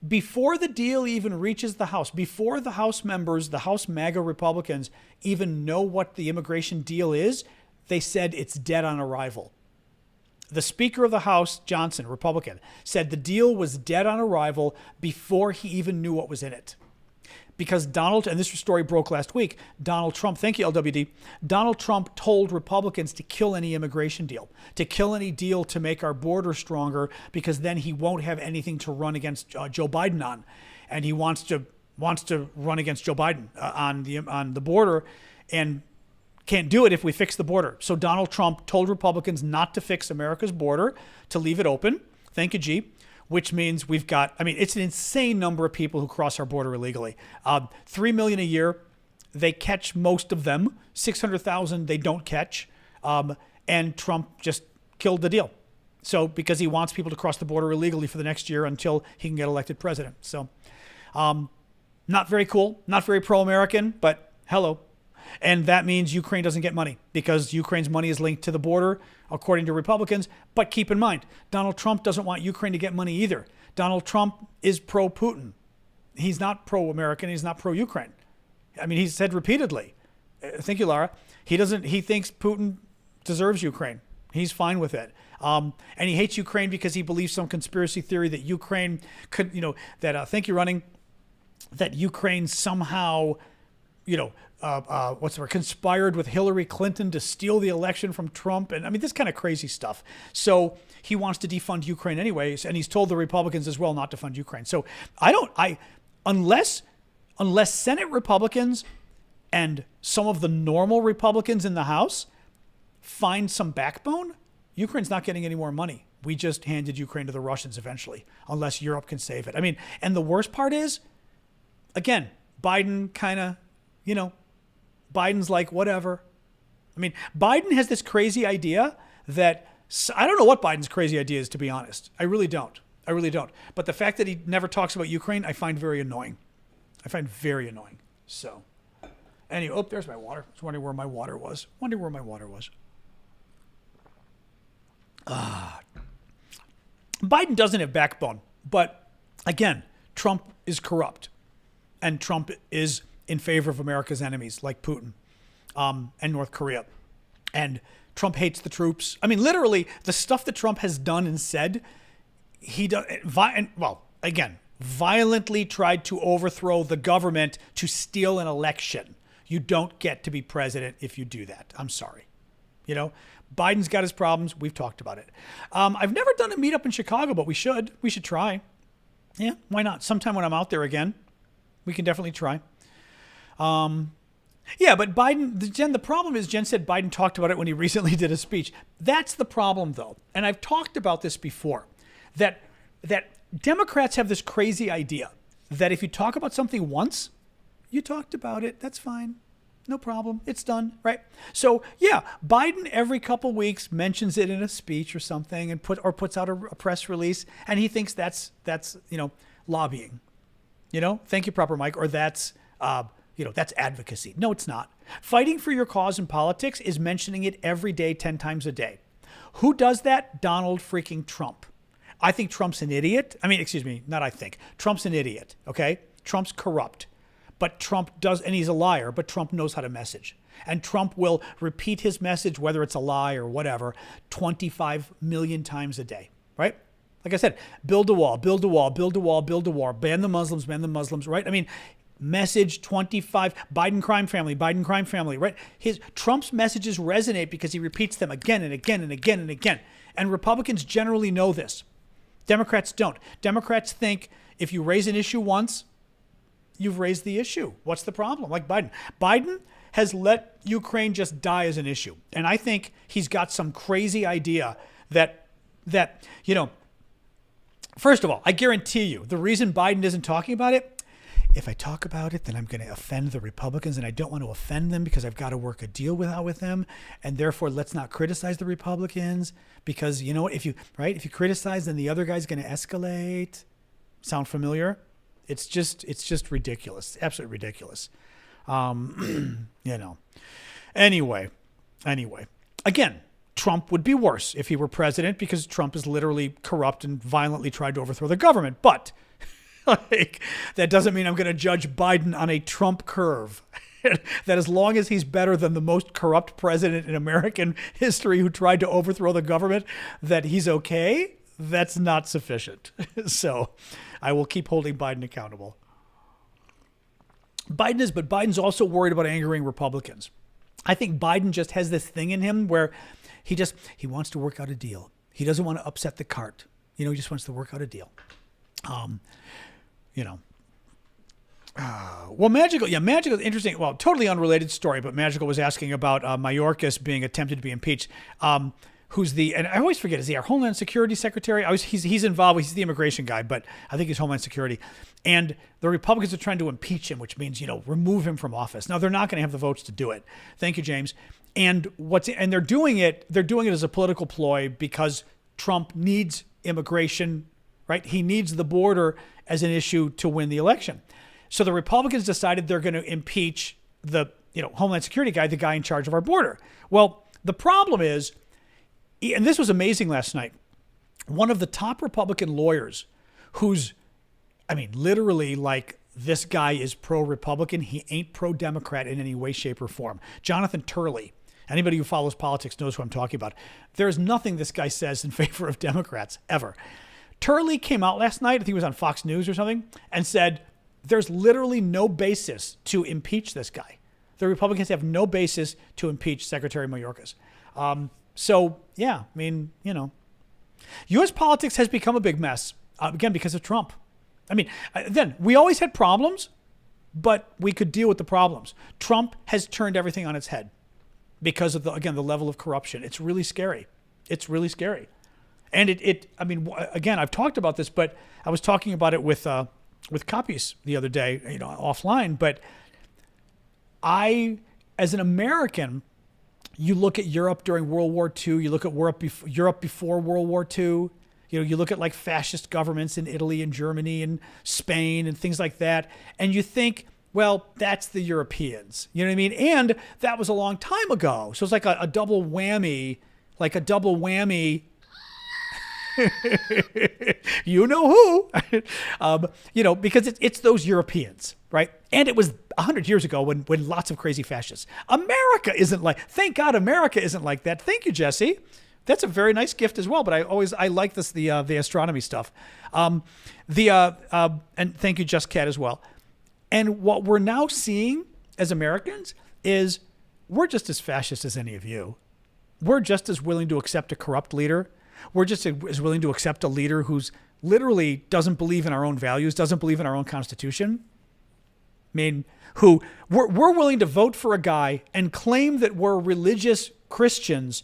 Before the deal even reaches the House, before the House members, the House MAGA Republicans, even know what the immigration deal is, they said it's dead on arrival. The Speaker of the House, Johnson, Republican, said the deal was dead on arrival before he even knew what was in it. Because and this story broke last week, Donald Trump, thank you, LWD, Donald Trump told Republicans to kill any immigration deal, to kill any deal to make our border stronger, because then he won't have anything to run against Joe Biden on. And he wants to run against Joe Biden on the border and can't do it if we fix the border. So Donald Trump told Republicans not to fix America's border, to leave it open. Thank you, G. Which means we've got, it's an insane number of people who cross our border illegally. 3 million a year. They catch most of them. 600,000 they don't catch. And Trump just killed the deal. So because he wants people to cross the border illegally for the next year until he can get elected president. So not very cool, not very pro-American, but hello. And that means Ukraine doesn't get money because Ukraine's money is linked to the border, according to Republicans. But keep in mind, Donald Trump doesn't want Ukraine to get money either. Donald Trump is pro-Putin. He's not pro-American. He's not pro-Ukraine. He said repeatedly, thank you, Lara, he thinks Putin deserves Ukraine. He's fine with it. And he hates Ukraine because he believes some conspiracy theory that Ukraine could, thank you, Running, that Ukraine somehow, what's the word? Conspired with Hillary Clinton to steal the election from Trump. And I mean, this kind of crazy stuff. So he wants to defund Ukraine anyways. And he's told the Republicans as well not to fund Ukraine. So unless Senate Republicans and some of the normal Republicans in the House find some backbone, Ukraine's not getting any more money. We just handed Ukraine to the Russians eventually, unless Europe can save it. I mean, and the worst part is, again, Biden kind of, Biden's like, whatever. I mean, Biden has this crazy idea that, I don't know what Biden's crazy idea is, to be honest. I really don't. But the fact that he never talks about Ukraine, I find very annoying. So, anyway, there's my water. I was wondering where my water was. Biden doesn't have backbone. But, again, Trump is corrupt. And Trump is in favor of America's enemies, like Putin and North Korea. And Trump hates the troops. I mean, literally, the stuff that Trump has done and said, violently tried to overthrow the government to steal an election. You don't get to be president if you do that. I'm sorry. Biden's got his problems. We've talked about it. I've never done a meetup in Chicago, but we should. We should try. Yeah, why not? Sometime when I'm out there again, we can definitely try. Yeah, but Biden, Jen, the problem is Jen said Biden talked about it when he recently did a speech. That's the problem, though. And I've talked about this before, that Democrats have this crazy idea that if you talk about something once, you talked about it. That's fine. No problem. It's done, right? So, yeah, Biden every couple weeks mentions it in a speech or something and puts out a press release, and he thinks that's lobbying. Thank you, Proper Mike, or that's advocacy. No, it's not. Fighting for your cause in politics is mentioning it every day, 10 times a day. Who does that? Donald freaking Trump. I think Trump's an idiot. Trump's an idiot, okay? Trump's corrupt. But Trump does, and he's a liar, but Trump knows how to message. And Trump will repeat his message, whether it's a lie or whatever, 25 million times a day, right? Like I said, build a wall, build a wall, build a wall, build a wall, ban the Muslims, right? I mean, message 25, Biden crime family, right? Trump's messages resonate because he repeats them again and again and again and again. And Republicans generally know this. Democrats don't. Democrats think if you raise an issue once, you've raised the issue. What's the problem? Like Biden. Biden has let Ukraine just die as an issue. And I think he's got some crazy idea that first of all, I guarantee you, the reason Biden isn't talking about it, if I talk about it, then I'm going to offend the Republicans, and I don't want to offend them because I've got to work a deal with them, and therefore let's not criticize the Republicans because if you criticize, then the other guy's going to escalate. Sound familiar? It's just ridiculous, absolutely ridiculous. Anyway, again. Trump would be worse if he were president because Trump is literally corrupt and violently tried to overthrow the government. But that doesn't mean I'm going to judge Biden on a Trump curve. That as long as he's better than the most corrupt president in American history who tried to overthrow the government, that he's okay, that's not sufficient. So I will keep holding Biden accountable. But Biden's also worried about angering Republicans. I think Biden just has this thing in him where he wants to work out a deal. He doesn't want to upset the cart. He just wants to work out a deal. Magical is interesting. Well, totally unrelated story, but Magical was asking about Mayorkas being attempted to be impeached. Who's and I always forget, is he our Homeland Security Secretary? He's involved. He's the immigration guy, but I think he's Homeland Security. And the Republicans are trying to impeach him, which means, remove him from office. Now, they're not going to have the votes to do it. Thank you, James. And they're doing it as a political ploy because Trump needs immigration, right? He needs the border as an issue to win the election. So the Republicans decided they're going to impeach the, Homeland Security guy, the guy in charge of our border. Well, the problem is, and this was amazing last night, one of the top Republican lawyers who's, literally like this guy is pro-Republican. He ain't pro-Democrat in any way, shape, or form. Jonathan Turley. Anybody who follows politics knows who I'm talking about. There's nothing this guy says in favor of Democrats, ever. Turley came out last night, I think he was on Fox News or something, and said there's literally no basis to impeach this guy. The Republicans have no basis to impeach Secretary Mayorkas. So, yeah, I mean, U.S. politics has become a big mess, again, because of Trump. I mean, then we always had problems, but we could deal with the problems. Trump has turned everything on its head because of, the level of corruption. It's really scary. It's really scary. And I mean, again, I've talked about this, but I was talking about it with Copies the other day, offline. But as an American, you look at Europe during World War II, you look at Europe before World War II, you look at like fascist governments in Italy and Germany and Spain and things like that, and you think, well, that's the Europeans. You know what I mean? And that was a long time ago. So it's like a double whammy, you know who, because it's those Europeans, right? And it was 100 years ago when lots of crazy fascists. America isn't thank God America isn't like that. Thank you, Jesse. That's a very nice gift as well. But I like this, the astronomy stuff. And thank you, Just Cat, as well. And what we're now seeing as Americans is we're just as fascist as any of you. We're just as willing to accept a corrupt leader. We're just as willing to accept a leader who's literally doesn't believe in our own values, doesn't believe in our own Constitution. I mean, who we're willing to vote for a guy and claim that we're religious Christians,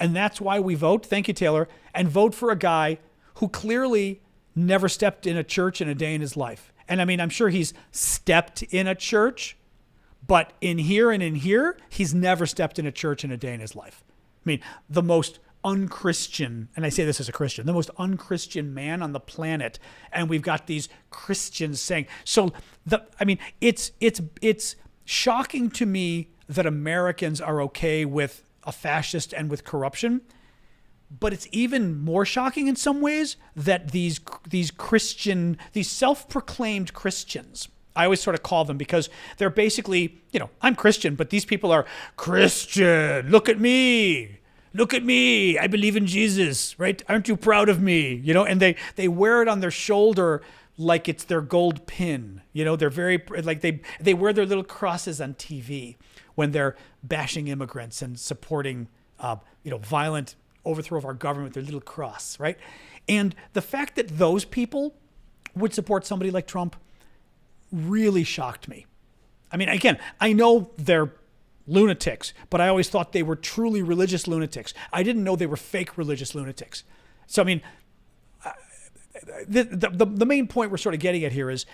and that's why we vote. Thank you, Taylor. And vote for a guy who clearly never stepped in a church in a day in his life. And I mean, I'm sure he's stepped in a church, but in here, he's never stepped in a church in a day in his life. I mean, the most unchristian, and I say this as a Christian, the most unchristian man on the planet, and we've got these Christians saying, it's shocking to me that Americans are okay with a fascist and with corruption, but it's even more shocking in some ways that these self-proclaimed Christians, I always sort of call them, because they're basically, I'm Christian, but these people are Christian. Look at me. I believe in Jesus, right? Aren't you proud of me? And they wear it on their shoulder like it's their gold pin. They're very, they wear their little crosses on TV when they're bashing immigrants and supporting, violent overthrow of our government with their little cross, right? And the fact that those people would support somebody like Trump really shocked me. I mean, again, I know they're lunatics, but I always thought they were truly religious lunatics. I didn't know they were fake religious lunatics. So, I mean, the main point we're sort of getting at here is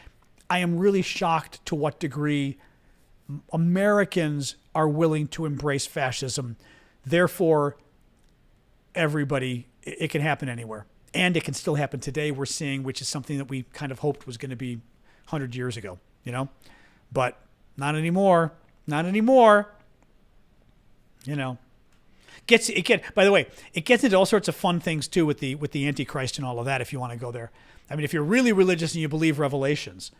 I am really shocked to what degree Americans are willing to embrace fascism. Therefore, everybody, it can happen anywhere. And it can still happen today, we're seeing, which is something that we kind of hoped was going to be 100 years ago, But not anymore. By the way, it gets into all sorts of fun things too with the Antichrist and all of that, if you want to go there. I mean, if you're really religious and you believe Revelations,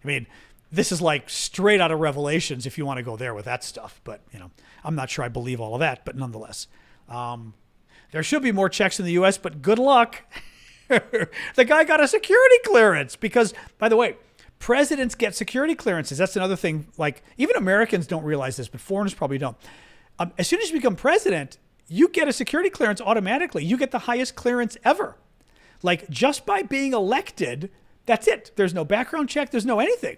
I mean, this is like straight out of Revelations if you want to go there with that stuff. But, I'm not sure I believe all of that, but nonetheless. There should be more checks in the U.S., but good luck. The guy got a security clearance because, by the way, presidents get security clearances. That's another thing. Like, even Americans don't realize this, but foreigners probably don't. As soon as you become president, you get a security clearance automatically. You get the highest clearance ever. Like, just by being elected, that's it. There's no background check. There's no anything.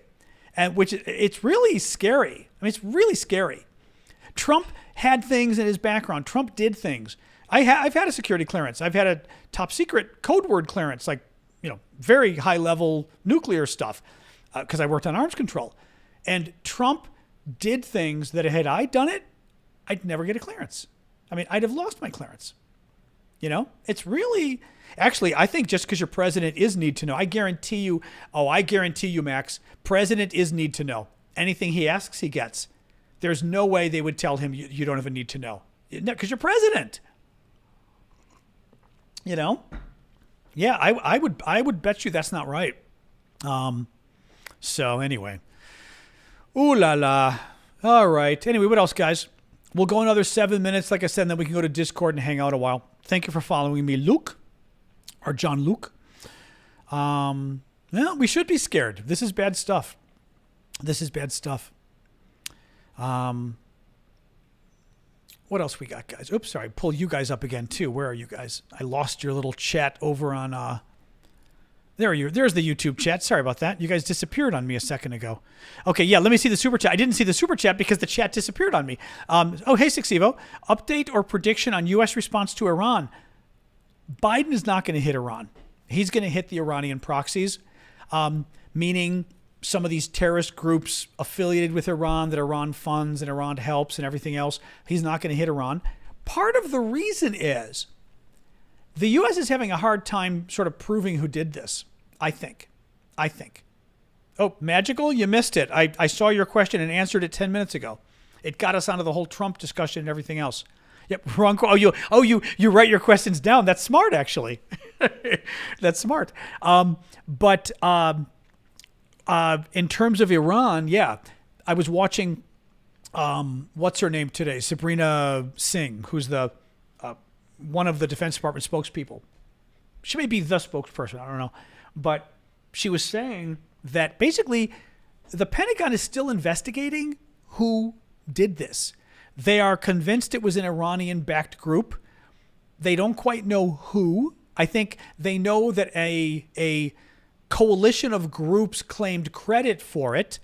And it's really scary. I mean, it's really scary. Trump had things in his background. Trump did things. I've had a security clearance. I've had a top secret code word clearance, like, very high level nuclear stuff, because I worked on arms control. And Trump did things that had I done it, I'd never get a clearance. I mean, I'd have lost my clearance. It's really, actually, I think just because your president is need to know, I guarantee you, Max, president is need to know. Anything he asks, he gets. There's no way they would tell him you don't have a need to know. Because you're president. Yeah, I would bet you that's not right. So anyway. Ooh la la. All right. Anyway, what else, guys? We'll go another 7 minutes, like I said, and then we can go to Discord and hang out a while. Thank you for following me, Luke, or John Luke. Well, we should be scared. This is bad stuff. What else we got, guys? Oops, sorry. Pull you guys up again, too. Where are you guys? I lost your little chat over on... There you. There's the YouTube chat. Sorry about that. You guys disappeared on me a second ago. Okay, yeah, let me see the super chat. I didn't see the super chat because the chat disappeared on me. Hey, Sixevo. Update or prediction on U.S. response to Iran. Biden is not going to hit Iran. He's going to hit the Iranian proxies, meaning some of these terrorist groups affiliated with Iran that Iran funds and Iran helps and everything else. He's not going to hit Iran. Part of the reason is the U.S. is having a hard time sort of proving who did this, I think. Oh, Magical, you missed it. I saw your question and answered it 10 minutes ago. It got us onto the whole Trump discussion and everything else. Yep, wrong. You write your questions down. That's smart, actually. That's smart. But in terms of Iran, yeah, I was watching, what's her name today? Sabrina Singh, who's the one of the Defense Department spokespeople. She may be the spokesperson, I don't know. But she was saying that basically the Pentagon is still investigating who did this. They are convinced it was an Iranian-backed group. They don't quite know who. I think they know that a coalition of groups claimed credit for it.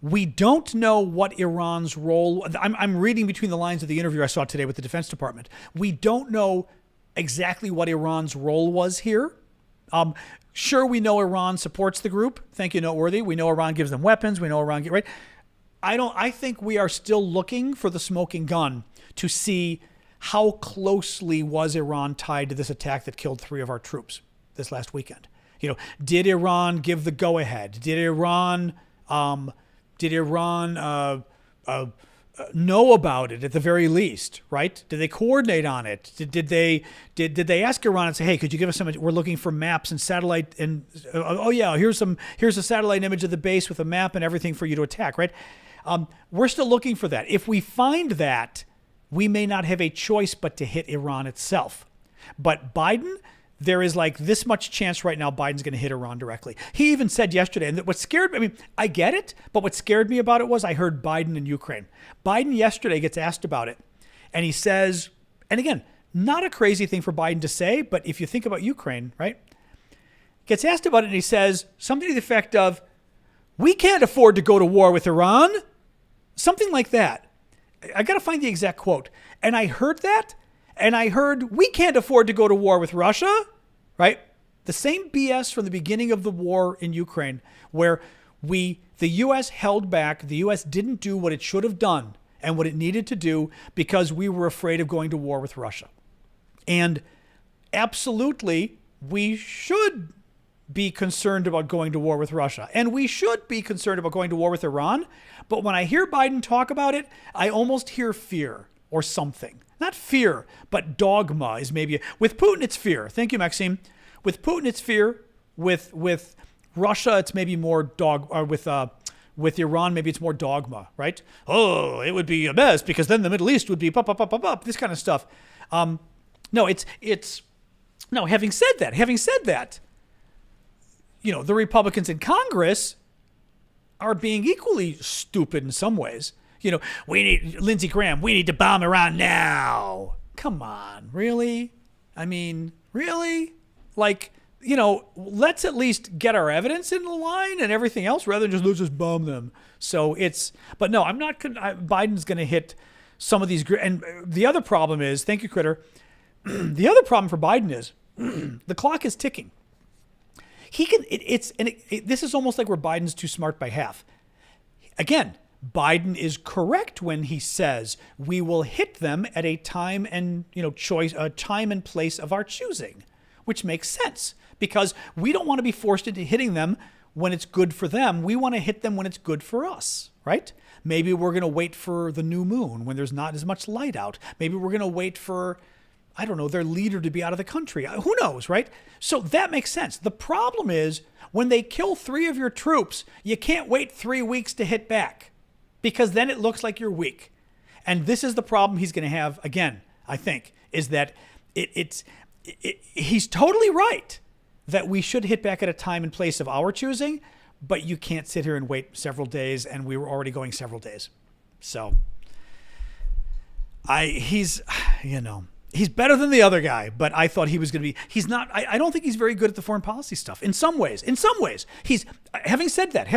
We don't know what Iran's role... I'm reading between the lines of the interview I saw today with the Defense Department. We don't know exactly what Iran's role was here. Sure, we know Iran supports the group. Thank you, Noteworthy. We know Iran gives them weapons. We know Iran... Right? I think we are still looking for the smoking gun to see how closely was Iran tied to this attack that killed 3 of our troops this last weekend. Did Iran give the go-ahead? Did Iran know about it at the very least, right? Did they coordinate on it? Did they ask Iran and say, hey, could you give us some? We're looking for maps and satellite and here's a satellite image of the base with a map and everything for you to attack, right? We're still looking for that. If we find that, we may not have a choice but to hit Iran itself. But Biden, there is like this much chance right now Biden's going to hit Iran directly. He even said yesterday, and what scared me, I get it, but what scared me about it was I heard Biden in Ukraine. Biden yesterday gets asked about it, and he says, and again, not a crazy thing for Biden to say, but if you think about Ukraine, right, gets asked about it, and he says something to the effect of, we can't afford to go to war with Iran. Something like that. I got to find the exact quote. And I heard that, and I heard, we can't afford to go to war with Russia, right? The same BS from the beginning of the war in Ukraine, where the U.S. held back, the U.S. didn't do what it should have done and what it needed to do because we were afraid of going to war with Russia. And absolutely, we should be concerned about going to war with Russia. And we should be concerned about going to war with Iran. But when I hear Biden talk about it, I almost hear fear or something. Not fear, but dogma is maybe... With Putin, it's fear. Thank you, Maxime. With Putin, it's fear. With Russia, it's maybe more with Iran, maybe it's more dogma, right? Oh, it would be a mess because then the Middle East would be up, this kind of stuff. No, having said that, the Republicans in Congress are being equally stupid in some ways. Lindsey Graham, we need to bomb Iran now. Come on, really? I mean, really? Let's at least get our evidence in the line and everything else rather than let's just bomb them. So but no, I'm not, Biden's going to hit some of these, and the other problem is, thank you, Critter. The other problem for Biden is the clock is ticking. This is almost like where Biden's too smart by half. Again, Biden is correct when he says we will hit them at a time and time and place of our choosing, which makes sense because we don't want to be forced into hitting them when it's good for them. We want to hit them when it's good for us, right? Maybe we're going to wait for the new moon when there's not as much light out. Maybe we're going to wait for, I don't know, their leader to be out of the country. Who knows, right? So that makes sense. The problem is when they kill 3 of your troops, you can't wait 3 weeks to hit back because then it looks like you're weak. And this is the problem he's going to have again, I think, is that he's totally right that we should hit back at a time and place of our choosing, but you can't sit here and wait several days, and we were already going several days. So he's better than the other guy, but I thought he was going to be, he's not, I don't think he's very good at the foreign policy stuff. In some ways, he's, having said that,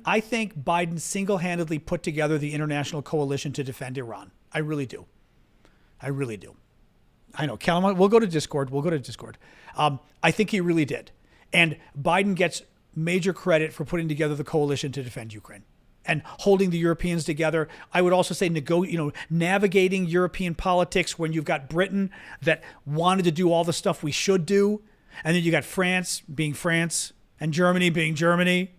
I think Biden single-handedly put together the international coalition to defend Iran. I really do. I know, Callum, we'll go to Discord. I think he really did. And Biden gets major credit for putting together the coalition to defend Ukraine and holding the Europeans together. I would also say, navigating European politics when you've got Britain that wanted to do all the stuff we should do. And then you got France being France and Germany being Germany,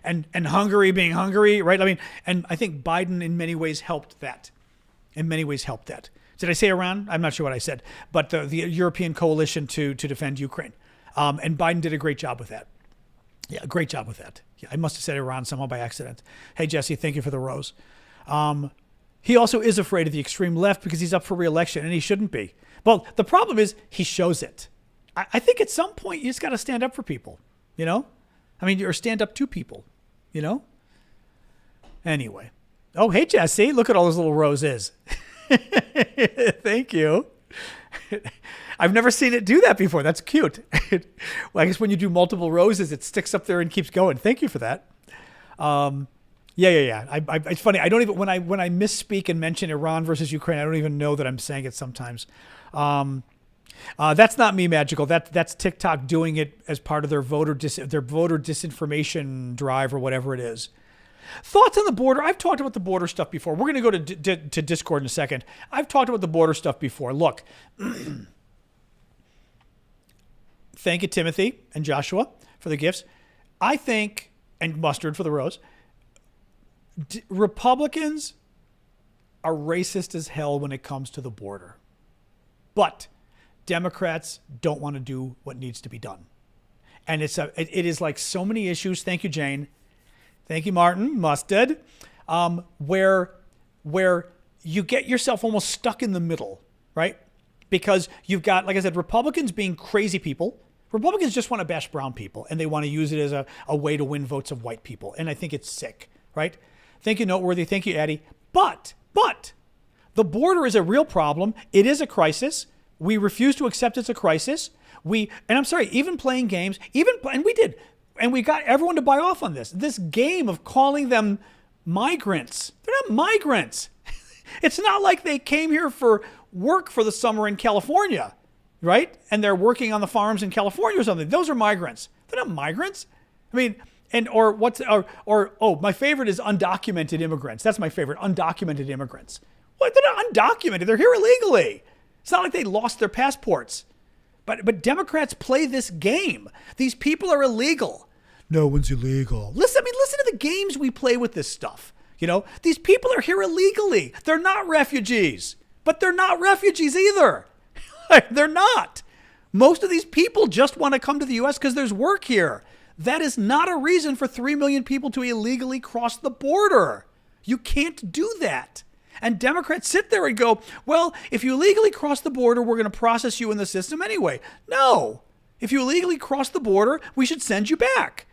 and Hungary being Hungary, right? I mean, and I think Biden in many ways helped that. Did I say Iran? I'm not sure what I said, but the European coalition to defend Ukraine. And Biden did a great job with that. Yeah, a great job with that. Yeah, I must have said Iran somehow by accident. Hey, Jesse, thank you for the rose. He also is afraid of the extreme left because he's up for re-election, and he shouldn't be. Well, the problem is he shows it. I think at some point you just got to stand up for people, or stand up to people, Anyway. Oh, hey, Jesse, look at all those little roses. Thank you. I've never seen it do that before. That's cute. Well, I guess when you do multiple roses, it sticks up there and keeps going. Thank you for that. Yeah. It's funny. I don't even when I misspeak and mention Iran versus Ukraine, I don't even know that I'm saying it sometimes. That's not me, Magical. That's TikTok doing it as part of their voter disinformation drive or whatever it is. Thoughts on the border? I've talked about the border stuff before. We're going to go to Discord in a second. I've talked about the border stuff before. Look, thank you, Timothy and Joshua, for the gifts. I think, and Mustard for the rose, Republicans are racist as hell when it comes to the border. But Democrats don't want to do what needs to be done. And it is like so many issues. Thank you, Jane. Thank you, Martin. Mustard. Where you get yourself almost stuck in the middle, right? Because you've got, like I said, Republicans being crazy people. Republicans just want to bash brown people, and they want to use it as a way to win votes of white people. And I think it's sick, right? Thank you, Noteworthy. Thank you, Addie. But the border is a real problem. It is a crisis. We refuse to accept it's a crisis. And I'm sorry, even playing games, and we did. And we got everyone to buy off on this game of calling them migrants. They're not migrants. It's not like they came here for work for the summer in California, right? And they're working on the farms in California or something. Those are migrants. They're not migrants. I mean, my favorite is undocumented immigrants. That's my favorite, undocumented immigrants. What? They're not undocumented. They're here illegally. It's not like they lost their passports. But Democrats play this game. These people are illegal. No one's illegal. Listen to the games we play with this stuff. These people are here illegally. They're not refugees, but they're not refugees either. They're not. Most of these people just want to come to the U.S. because there's work here. That is not a reason for 3 million people to illegally cross the border. You can't do that. And Democrats sit there and go, well, if you illegally cross the border, we're going to process you in the system anyway. No. If you illegally cross the border, we should send you back.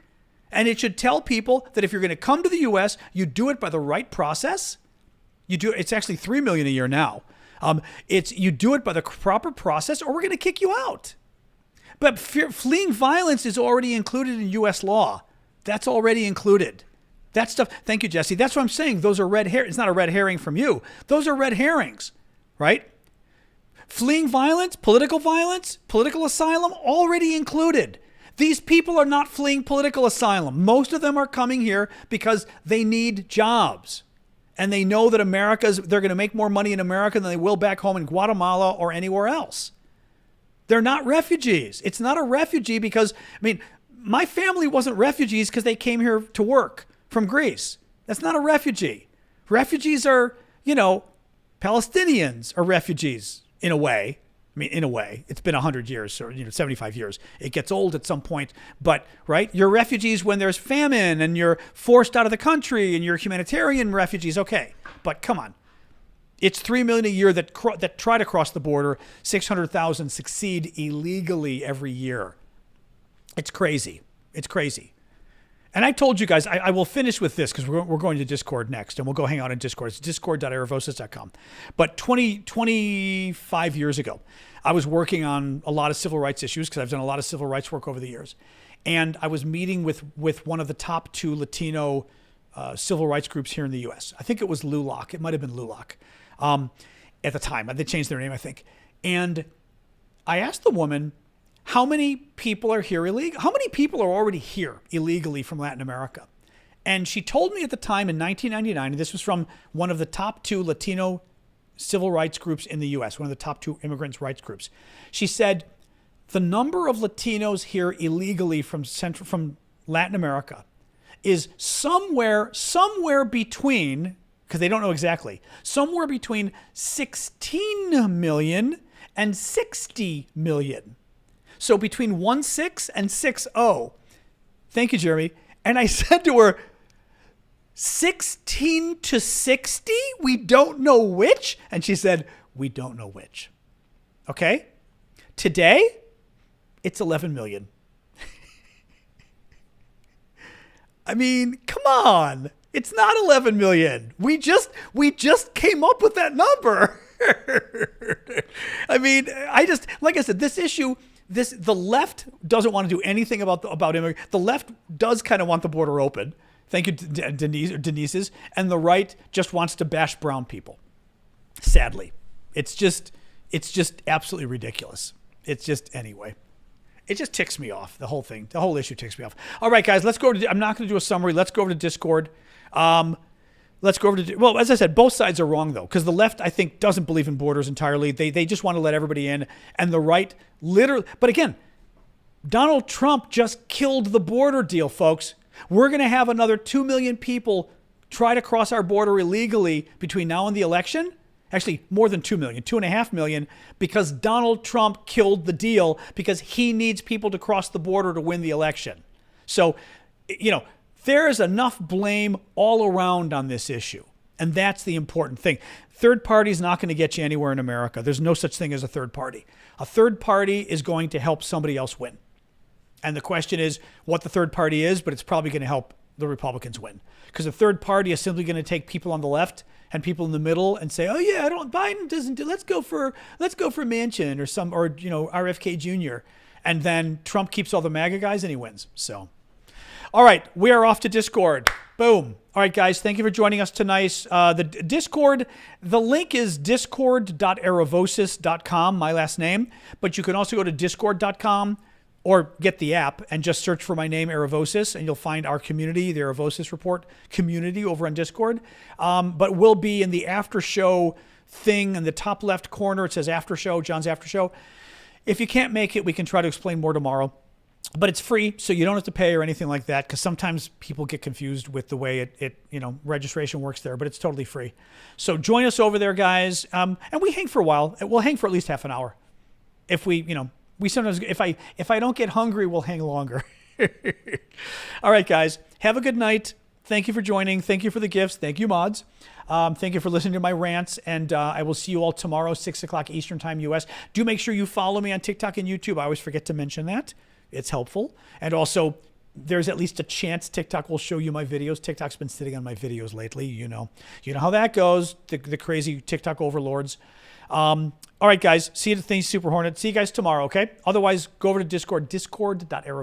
And it should tell people that if you're going to come to the U.S., you do it by the right process. It's actually 3 million a year now. You do it by the proper process, or we're going to kick you out. But fleeing violence is already included in U.S. law. That's already included. That stuff. Thank you, Jesse. That's what I'm saying. Those are red herrings. It's not a red herring from you. Those are red herrings, right? Fleeing violence, political asylum, already included. These people are not fleeing political asylum. Most of them are coming here because they need jobs. And they know that they're going to make more money in America than they will back home in Guatemala or anywhere else. They're not refugees. It's not a refugee because, my family wasn't refugees because they came here to work from Greece. That's not a refugee. Refugees are, Palestinians are refugees in a way. In a way, it's been 100 years or 75 years. It gets old at some point, but right, you're refugees when there's famine and you're forced out of the country and you're humanitarian refugees. Okay, but come on, it's 3 million a year that try to cross the border. 600,000 succeed illegally every year. It's crazy. And I told you guys, I will finish with this because we're going to Discord next, and we'll go hang out in Discord. It's discord.aravosis.com. But 25 years ago, I was working on a lot of civil rights issues because I've done a lot of civil rights work over the years. And I was meeting with one of the top 2 Latino civil rights groups here in the U.S. I think it was LULAC. It might have been LULAC at the time. They changed their name, I think. And I asked the woman, how many people are here illegal? How many people are already here illegally from Latin America? And she told me at the time in 1999, and this was from one of the top 2 Latino civil rights groups in the U.S., one of the top 2 immigrants' rights groups. She said, the number of Latinos here illegally from Latin America is somewhere between, because they don't know exactly, somewhere between 16 million and 60 million. So between 1.6 and 6.0. Thank you, Jeremy. And I said to her, 16 to 60? We don't know which? And she said, we don't know which. Okay? Today, it's 11 million. I mean, come on. It's not 11 million. We just came up with that number. I mean, like I said, this issue, the left doesn't want to do anything about immigrants. The left does kind of want the border open. Thank you, Denise's. And the right just wants to bash brown people. Sadly, it's just absolutely ridiculous. It's just, anyway. It just ticks me off, the whole thing. The whole issue ticks me off. All right, guys, let's go to, I'm not going to do a summary. Let's go over to Discord. Let's go over to, well, as I said, both sides are wrong, though, because the left, I think, doesn't believe in borders entirely. They just want to let everybody in. And the right literally, but again, Donald Trump just killed the border deal, folks. We're going to have another 2 million people try to cross our border illegally between now and the election. Actually, more than 2 million, 2.5 million, because Donald Trump killed the deal because he needs people to cross the border to win the election. So, there is enough blame all around on this issue. And that's the important thing. Third party is not going to get you anywhere in America. There's no such thing as a third party. A third party is going to help somebody else win. And the question is what the third party is, but it's probably going to help the Republicans win. Because the third party is simply going to take people on the left and people in the middle and say, oh yeah, Biden doesn't do, let's go for Manchin or RFK Jr. And then Trump keeps all the MAGA guys and he wins. So, all right, we are off to Discord. Boom. All right, guys, thank you for joining us tonight. The Discord, the link is discord.aravosis.com, my last name. But you can also go to discord.com or get the app and just search for my name, Aravosis, and you'll find our community, the Aravosis Report community over on Discord. But we'll be in the after show thing in the top left corner. It says after show, John's after show. If you can't make it, we can try to explain more tomorrow. But it's free, so you don't have to pay or anything like that, because sometimes people get confused with the way it registration works there, but it's totally free. So join us over there, guys. And we hang for a while. We'll hang for at least half an hour. If we sometimes, if I don't get hungry, we'll hang longer. All right, guys, have a good night. Thank you for joining. Thank you for the gifts. Thank you, mods. Thank you for listening to my rants, and I will see you all tomorrow, 6 o'clock Eastern Time, U.S. Do make sure you follow me on TikTok and YouTube. I always forget to mention that. It's helpful. And also, there's at least a chance TikTok will show you my videos. TikTok's been sitting on my videos lately. You know how that goes, the crazy TikTok overlords. All right, guys, see you at the Super Hornet. See you guys tomorrow, okay? Otherwise, go over to Discord, discord.arrow.